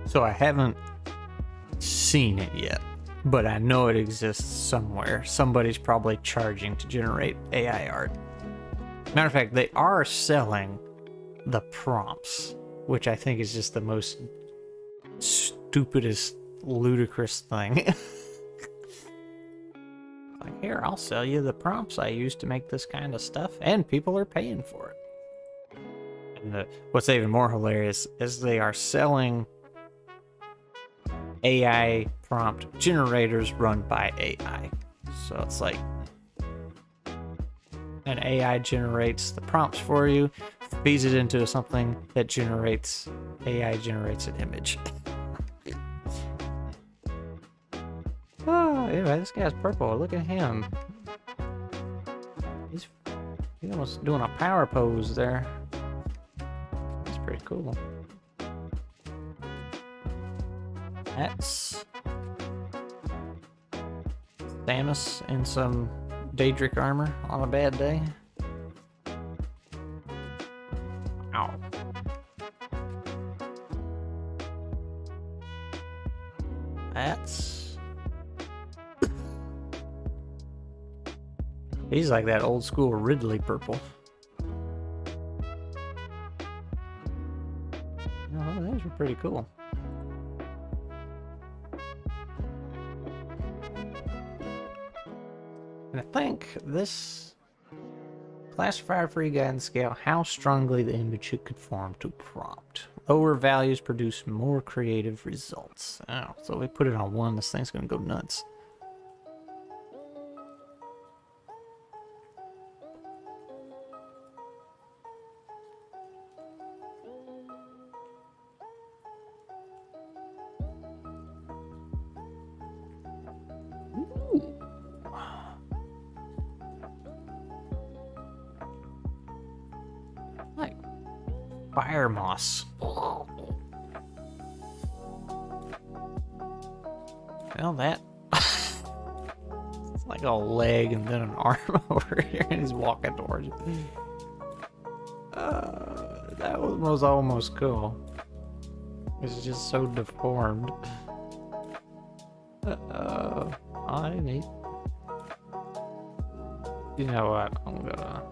So I haven't seen it yet, but I know it exists somewhere. Somebody's probably charging to generate AI art. Matter of fact, they are selling the prompts, which I think is just the most stupidest, ludicrous thing. Like, here, I'll sell you the prompts I use to make this kind of stuff, and people are paying for it. And what's even more hilarious is they are selling AI prompt generators run by AI. So it's like an AI generates the prompts for you, feeds it into something that generates, AI generates an image. Oh, anyway, this guy's purple. Look at him. He's almost doing a power pose there. That's pretty cool. That's Samus in some Daedric armor on a bad day. Ow. That's... He's like that old school Ridley purple. Oh, those are pretty cool. And I think this classifier for you guys scale how strongly the image should conform to prompt. Lower values produce more creative results. Oh, so we put it on 1, this thing's gonna go nuts. Like fire moss. Well, that it's like a leg and then an arm over here, and he's walking towards you. That was almost cool. It's just so deformed. I need. You know what? I'm gonna.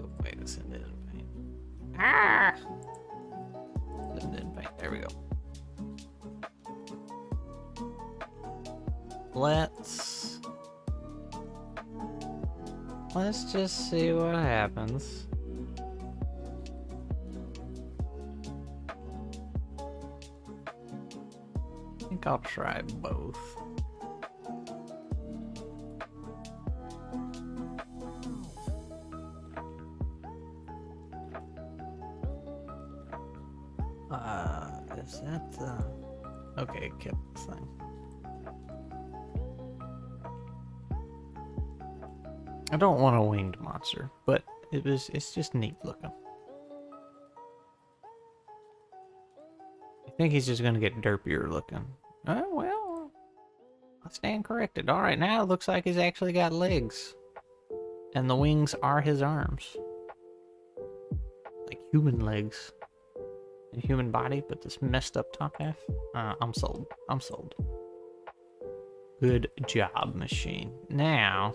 Oh, wait, it's in paint. Ah! It's in paint. There we go. Let's just see what happens. I think I'll try both. Is that the... Okay, it kept the thing. I don't want a winged monster, but it's just neat looking. I think he's just gonna get derpier looking. Oh, well, I stand corrected. Alright, now it looks like he's actually got legs. And the wings are his arms. Like human legs. And human body, but this messed up top half. I'm sold. I'm sold. Good job, machine. Now...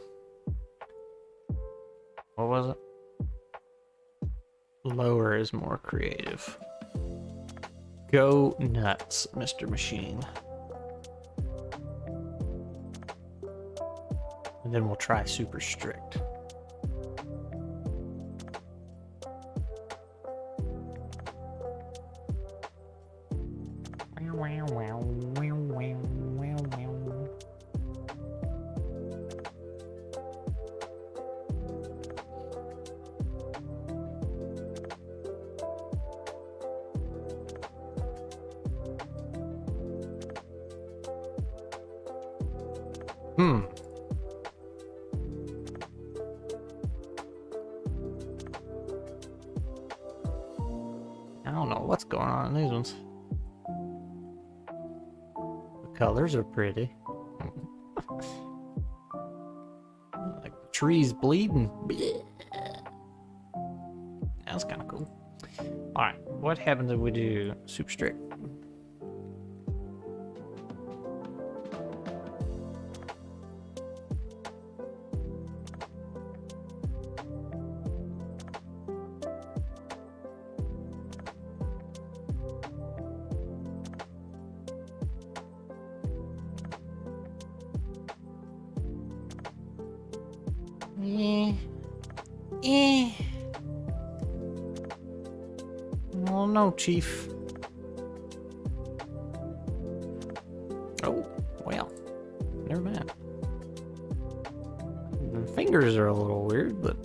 What was it? Lower is more creative. Go nuts, Mr. Machine. And then we'll try super strict. I don't know what's going on in these ones. The colors are pretty. Like the trees bleeding. That's kind of cool. Alright, what happens if we do super strict? Oh no, Chief. Oh, well. Never mind. The fingers are a little weird, but...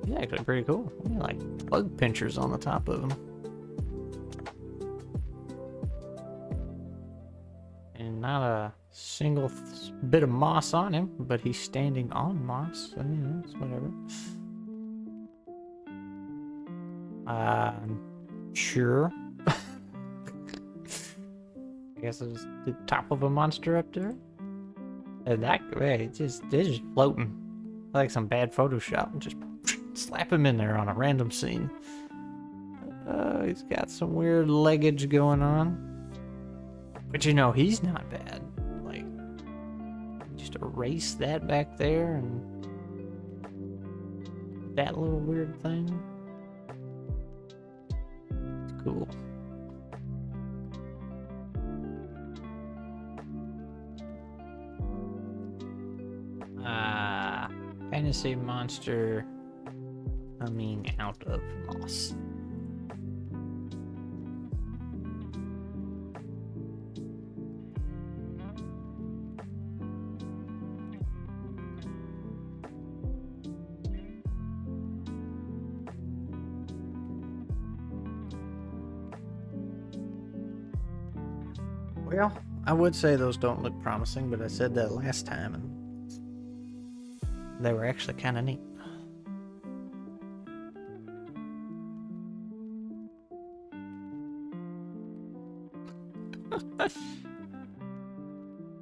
he's actually pretty cool. Like bug pinchers on the top of him. And not a single bit of moss on him, but he's standing on moss, so it's whatever. Sure. I guess it's the top of a monster up there. And that way, they're just floating. Like some bad Photoshop. Just slap him in there on a random scene. He's got some weird leggage going on. But you know, he's not bad. Like, just erase that back there and that little weird thing. It's cool. fantasy monster coming out of moss. Well, I would say those don't look promising, but I said that last time and they were actually kind of neat.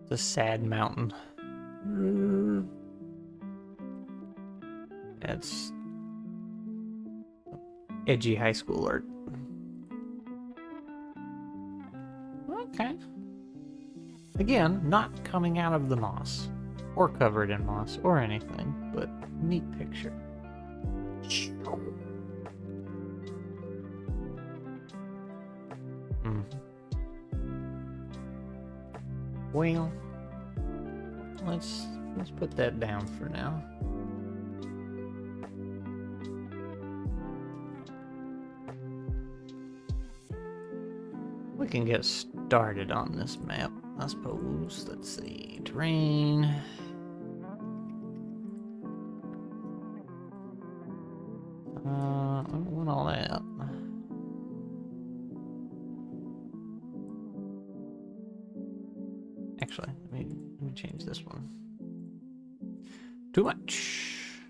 The sad mountain. That's edgy high school art. Okay. Again, not coming out of the moss, or covered in moss, or anything, but neat picture. Well, let's put that down for now. We can get started on this map, I suppose. Let's see, terrain. I don't want all that. Actually, let me change this one. Too much.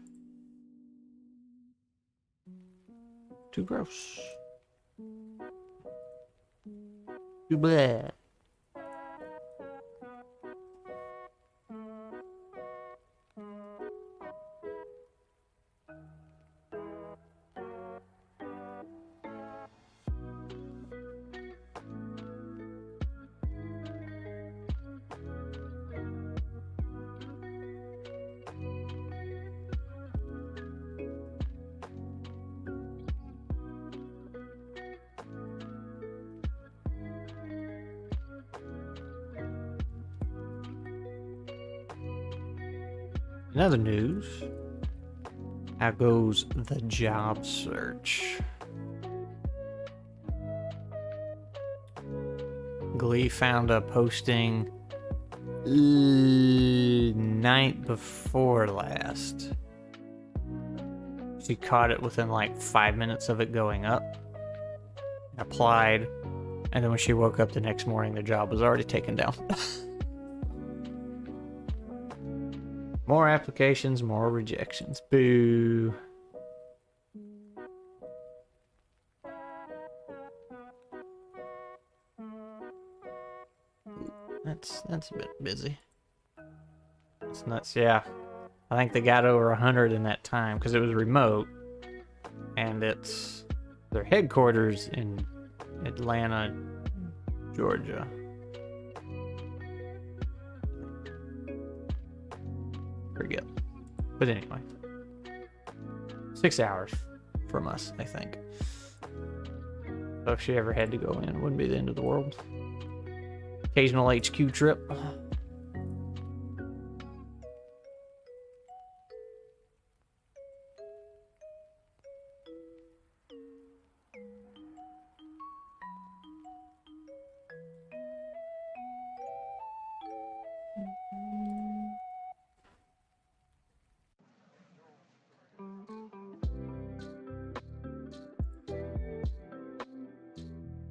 Too gross. Too bad. In other news, how goes the job search? Glee found a posting night before last. She caught it within like 5 minutes of it going up, applied, and then when she woke up the next morning, the job was already taken down. More applications, more rejections. Boo. That's a bit busy. It's nuts, yeah. I think they got over 100 in that time because it was remote, and it's their headquarters in Atlanta, Georgia. Forget. But anyway, 6 hours from us, I think. So if she ever had to go in, it wouldn't be the end of the world. Occasional HQ trip.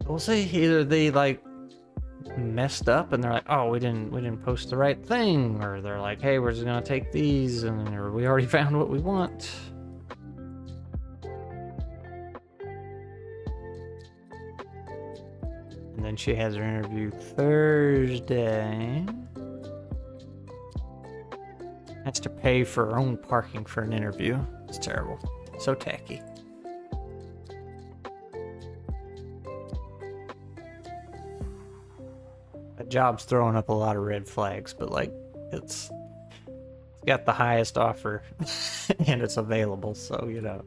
We'll see. Either they like messed up and they're like, oh, we didn't post the right thing, or they're like, hey, we're just gonna take these, and or we already found what we want. And then she has her interview Thursday. Has to pay for her own parking for an interview. It's terrible. So tacky. That job's throwing up a lot of red flags, but like it's got the highest offer and it's available, so you know.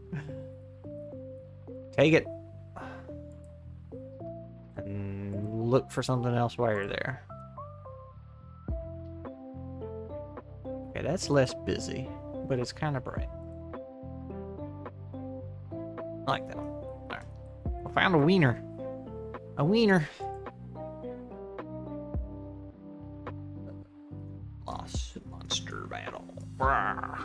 Take it. And look for something else while you're there. Okay, that's less busy. but it's kind of bright. I like that one. All right. I found a wiener. A wiener. Lost monster battle. Brah.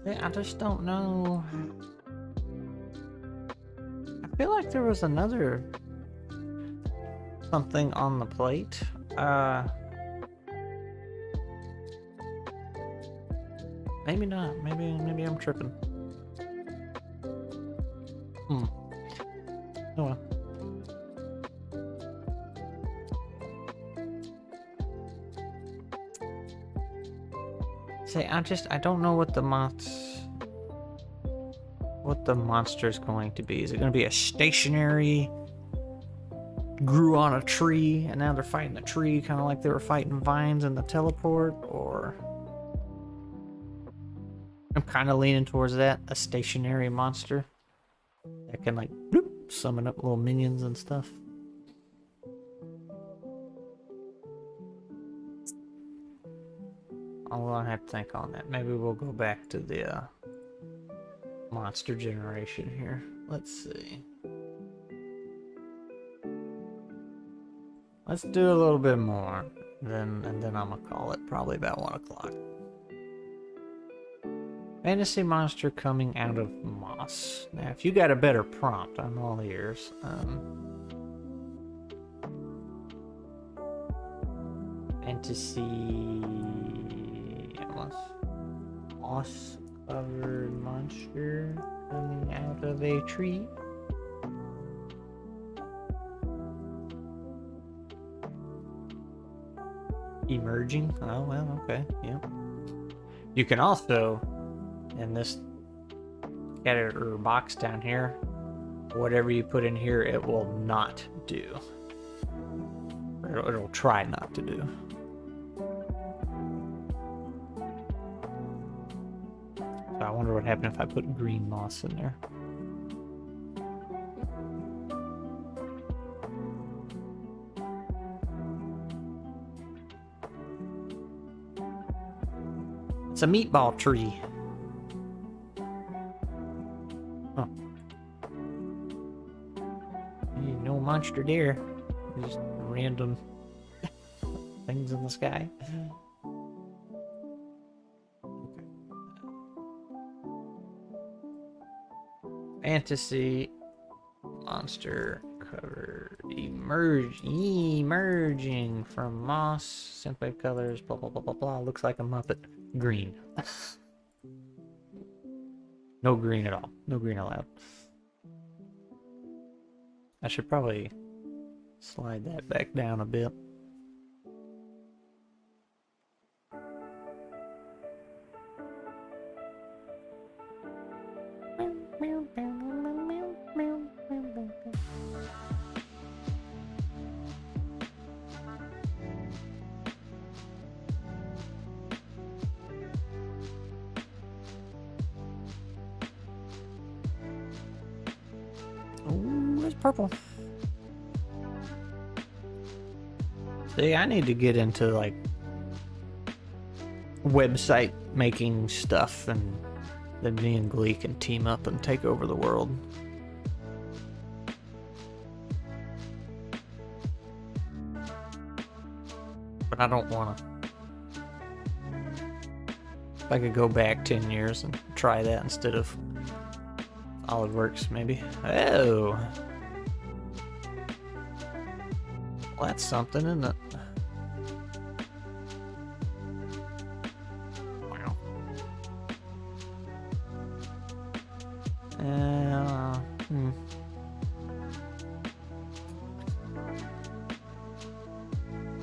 Yeah, I just don't know. I feel like there was another something on the plate. Maybe not. Maybe I'm tripping. Oh well. Say, I don't know what the monster's going to be. Is it going to be a stationary, grew on a tree, and now they're fighting the tree, kind of like they were fighting vines in the teleport, or... I'm kind of leaning towards that, a stationary monster that can like bloop, summon up little minions and stuff. I'll have to think on that. Maybe we'll go back to the monster generation here. Let's see. Let's do a little bit more, and then I'm gonna call it probably about 1 o'clock. Fantasy monster coming out of moss. Now, if you got a better prompt, I'm all ears. Fantasy moss-covered monster coming out of a tree. Emerging. Oh well, okay, yeah. You can also, in this category or box down here, whatever you put in here, it will not do. Or it'll try not to do. So I wonder what happened if I put green moss in there. It's a meatball tree. Huh. No monster there. Just random things in the sky. Fantasy monster covered emerging from moss, synthwave colors, blah blah blah blah blah. Looks like a Muppet. Green. No green at all. No green allowed. I should probably slide that back down a bit. Purple. See, I need to get into like website making stuff, and then me and Glee can team up and take over the world. But I don't want to. If I could go back 10 years and try that instead of SolidWorks, maybe. Oh. Well, that's something, isn't it? Wow.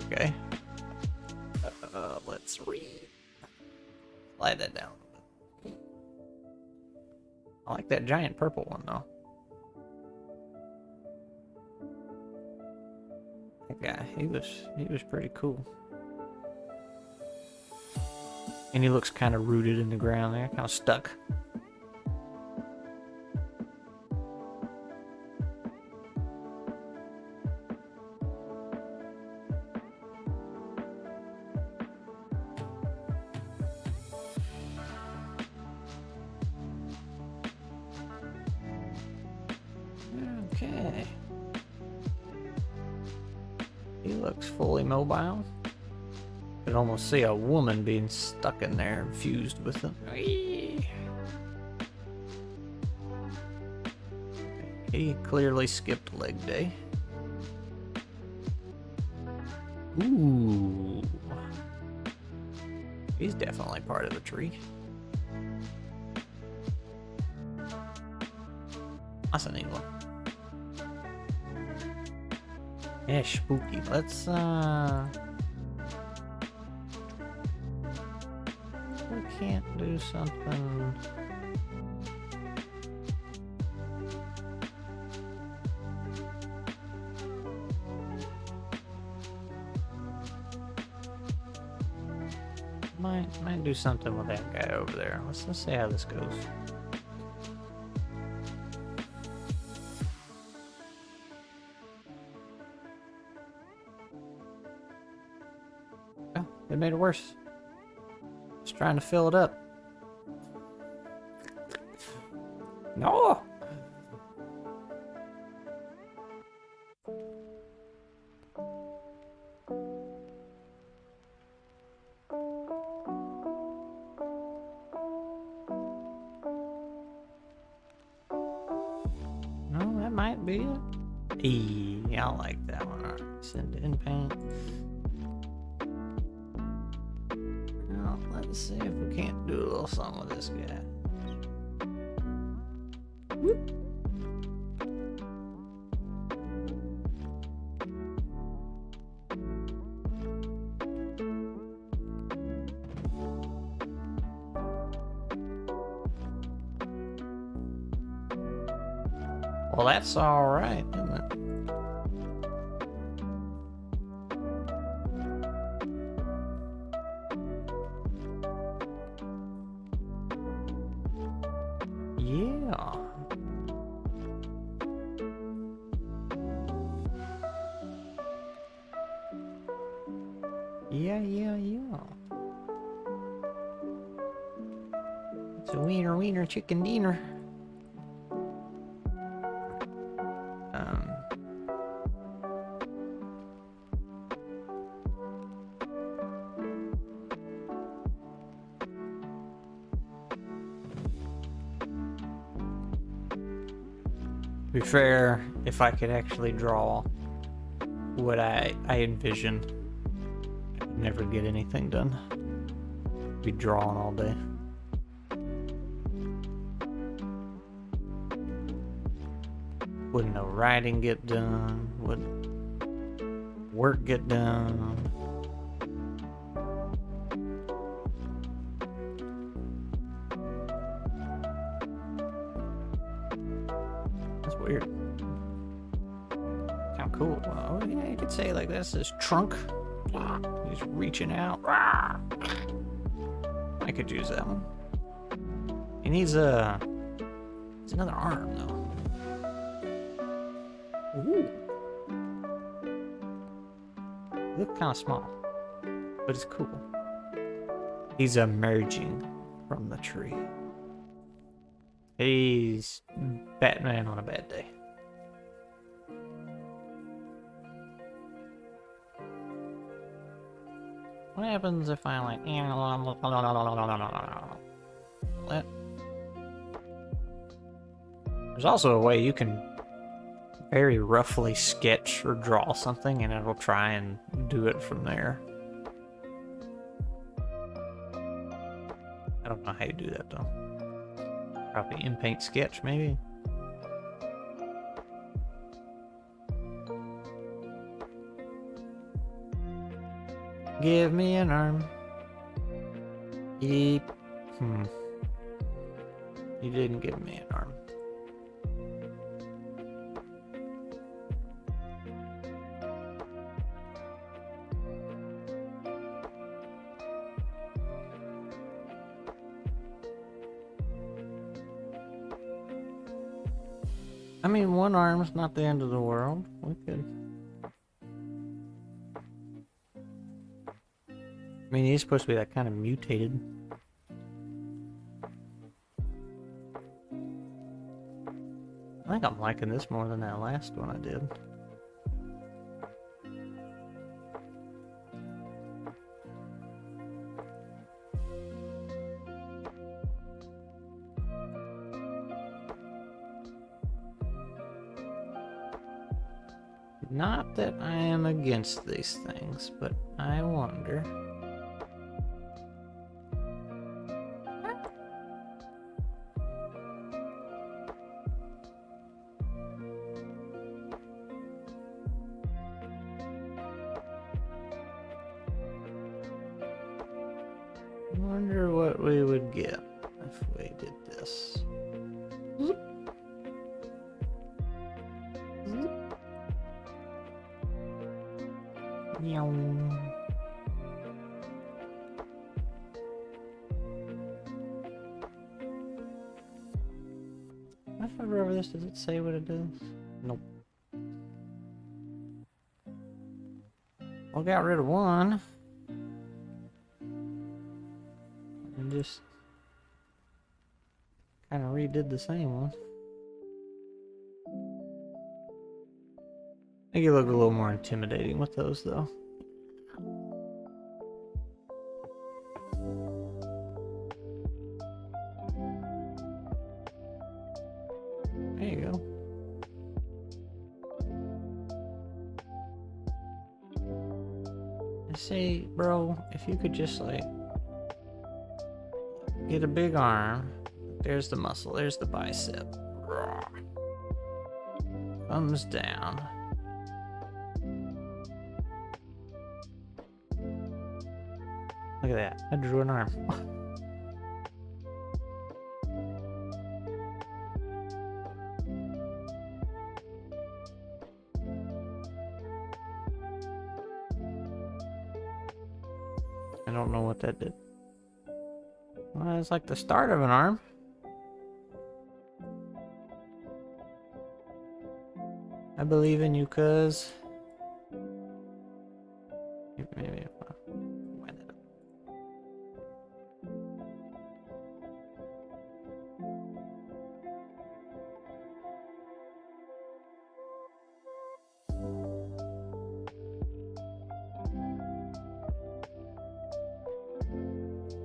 Okay. Let's slide that down. I like that giant purple one though. That guy, he was pretty cool. And he looks kind of rooted in the ground there, kind of stuck. Okay. He looks fully mobile. Could almost see a woman being stuck in there, infused with him. He clearly skipped leg day. Ooh. He's definitely part of the tree. That's a neat one. Yeah, spooky. Let's, we can't do something. Might do something with that guy over there. Let's just see how this goes. Oh, it made it worse. Just trying to fill it up. No! No, that might be it. I like that one. Alright, send in paint. Now, let's see if we can't do a little something with this guy. Whoop. Well, that's alright, isn't it? Yeah. Yeah. It's a wiener chicken dinner. To be fair, if I could actually draw what I envision, I'd never get anything done. Be drawing all day. Wouldn't no writing get done, wouldn't work get done. That's weird. Kind of cool. Oh yeah, you could say like this. His trunk. He's reaching out. I could use that one. He needs a. It's another arm though. Ooh. Look kind of small, but it's cool. He's emerging from the tree. He's Batman on a bad day. What happens if I like... There's also a way you can very roughly sketch or draw something and it'll try and do it from there. I don't know how you do that though. Probably in paint sketch maybe. Give me an arm. He didn't give me an arm. I mean, one arm's not the end of the world. We could... I mean, he's supposed to be that kind of mutated. I think I'm liking this more than that last one I did. Not that I am against these things, but I wonder. Wonder what we would get if we did this. If I hover over this, does it say what it does? Nope. Well, got rid of one. And just kind of redid the same one. Make it look a little more intimidating with those, though. There you go. I say, bro, if you could just, like, get a big arm. There's the muscle. There's the bicep. Comes down. Look at that. I drew an arm. I don't know what that did. Well, it's like the start of an arm. I believe in you, cuz. Maybe if I wind it up.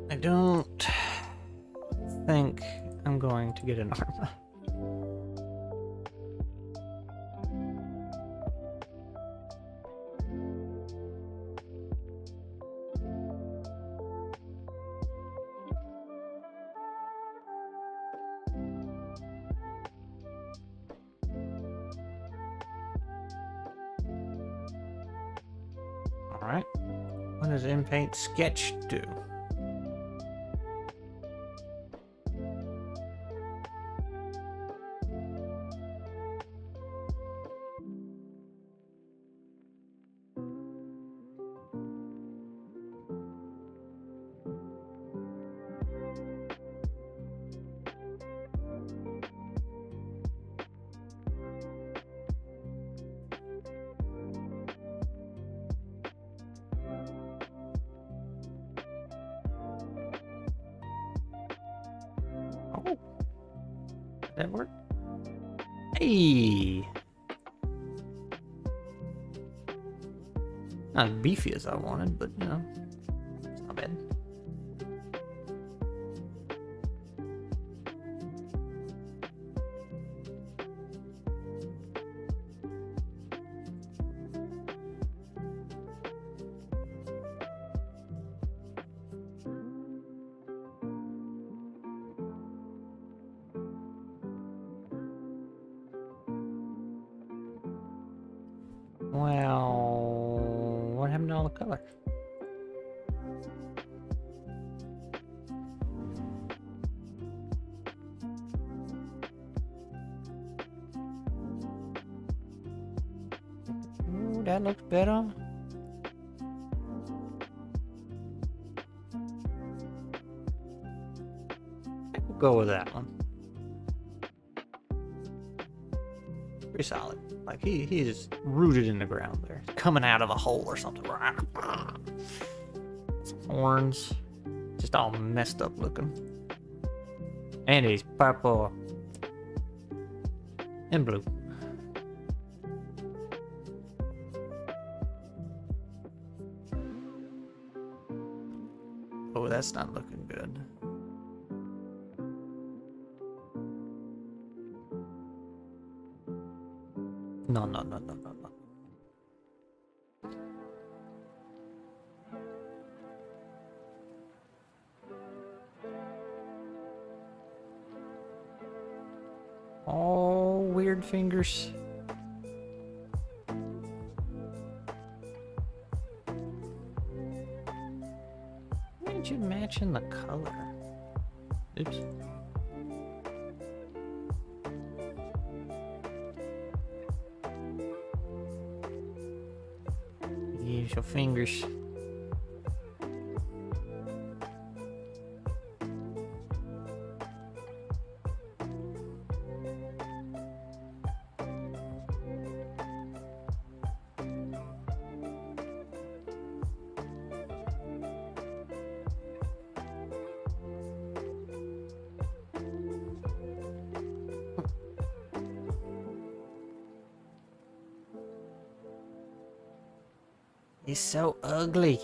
I don't think I'm going to get an arm. Alright. What does in-paint sketch do? Oh, did that work? Hey, not as beefy as I wanted, but you know, it's not bad. Well, what happened to all the color? Ooh, that looks better. I think we'll go with that one. Pretty solid. Like he's rooted in the ground there. Coming out of a hole or something. Some horns. Just all messed up looking. And he's purple. And blue. Oh, that's not looking good. No, no, no, no, no, no. Oh, weird fingers. Why did you match in the color? Oops. Use your fingers. He's so ugly.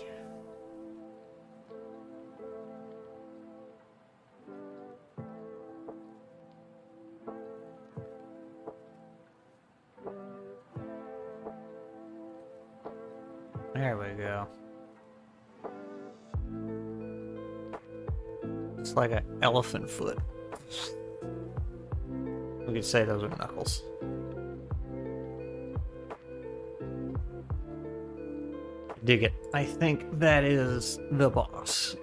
There we go. It's like an elephant foot. We could say those are knuckles. Dig it. I think that is the boss.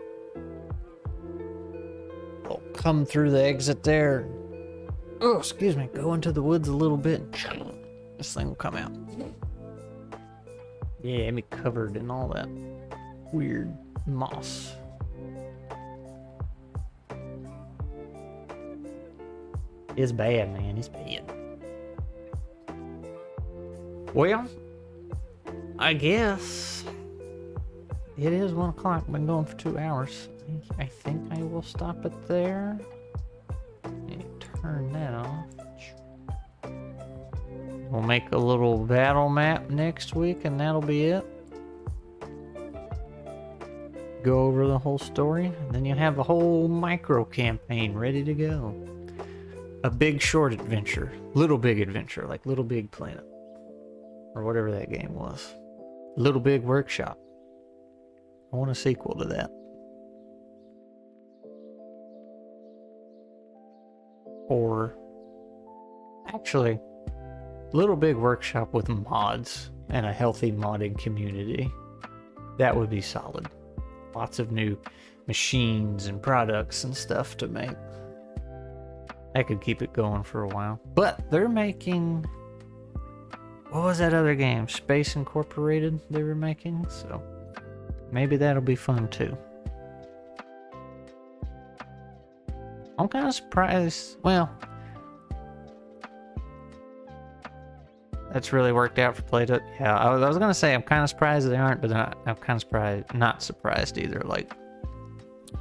I'll come through the exit there. Oh, excuse me. Go into the woods a little bit. This thing will come out. Yeah, me covered in all that weird moss. It's bad, man. It's bad. Well, I guess it is 1 o'clock. Been going for 2 hours. I think I will stop it there. Turn that off. We'll make a little battle map next week, and that'll be it. Go over the whole story, and then you have a whole micro campaign ready to go. A big short adventure, Little Big Adventure, like Little Big Planet, or whatever that game was. Little Big Workshop. I want a sequel to that. Or actually, Little Big Workshop with mods and a healthy modding community. That would be solid. Lots of new machines and products and stuff to make. I could keep it going for a while. But they're making... What was that other game? Space Incorporated they were making? So maybe that'll be fun too. I'm kind of surprised. Well, that's really worked out for Play-Doh. Yeah, I was gonna say I'm kind of surprised they aren't, but I'm kind of surprised, not surprised either. Like,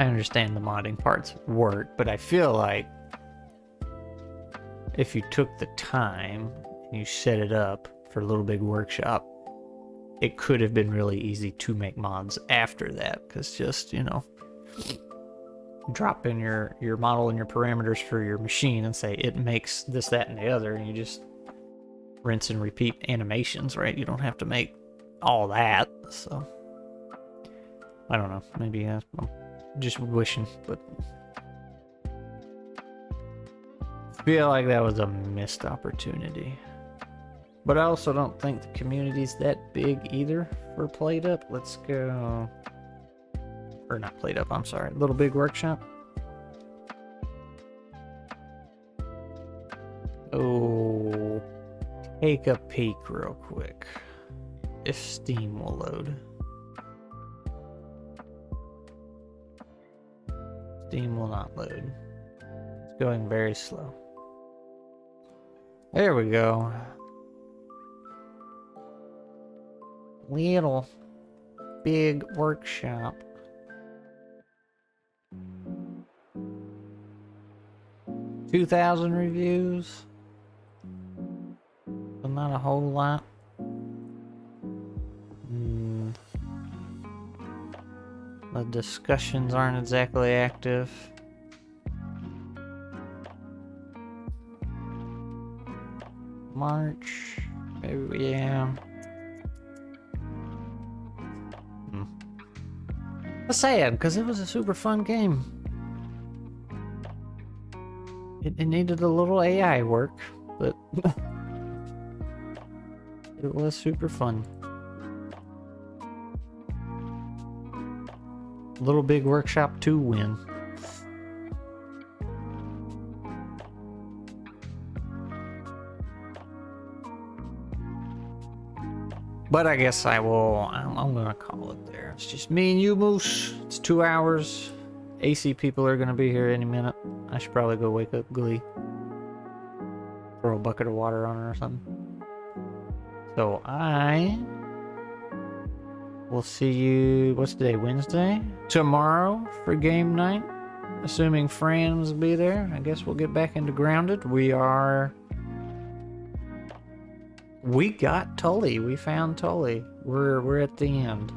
I understand the modding parts work, but I feel like if you took the time and you set it up for Little Big Workshop, it could have been really easy to make mods after that, because just, you know, drop in your model and your parameters for your machine and say it makes this, that, and the other, and you just rinse and repeat animations, right? You don't have to make all that. So I don't know, maybe I'm just wishing, but I feel like that was a missed opportunity. But I also don't think the community's that big either for Played Up. Let's go, or not Played Up, I'm sorry, Little Big Workshop. Oh, take a peek real quick. If Steam will load. Steam will not load. It's going very slow. There we go. Little Big Workshop. $2,000 reviews. not a whole lot. The discussions aren't exactly active. March, maybe, yeah. It's sad, because it was a super fun game. It needed a little AI work, but it was super fun. Little Big Workshop 2 win. But I guess I'm gonna call it there. It's just me and you, Moose. It's 2 hours. AC people are gonna be here any minute. I should probably go wake up Glee. Throw a bucket of water on her or something. So I will see you, what's today, Wednesday? Tomorrow for game night. Assuming friends will be there. I guess we'll get back into Grounded. We got Tully. We found Tully. We're at the end.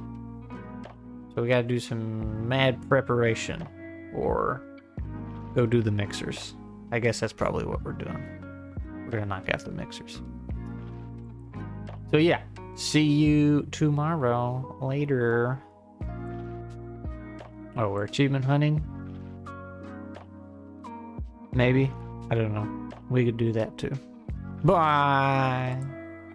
So we gotta do some mad preparation. Or go do the mixers. I guess that's probably what we're doing. We're gonna knock out the mixers. So yeah. See you tomorrow. Later. Oh, we're achievement hunting? Maybe. I don't know. We could do that too. Bye.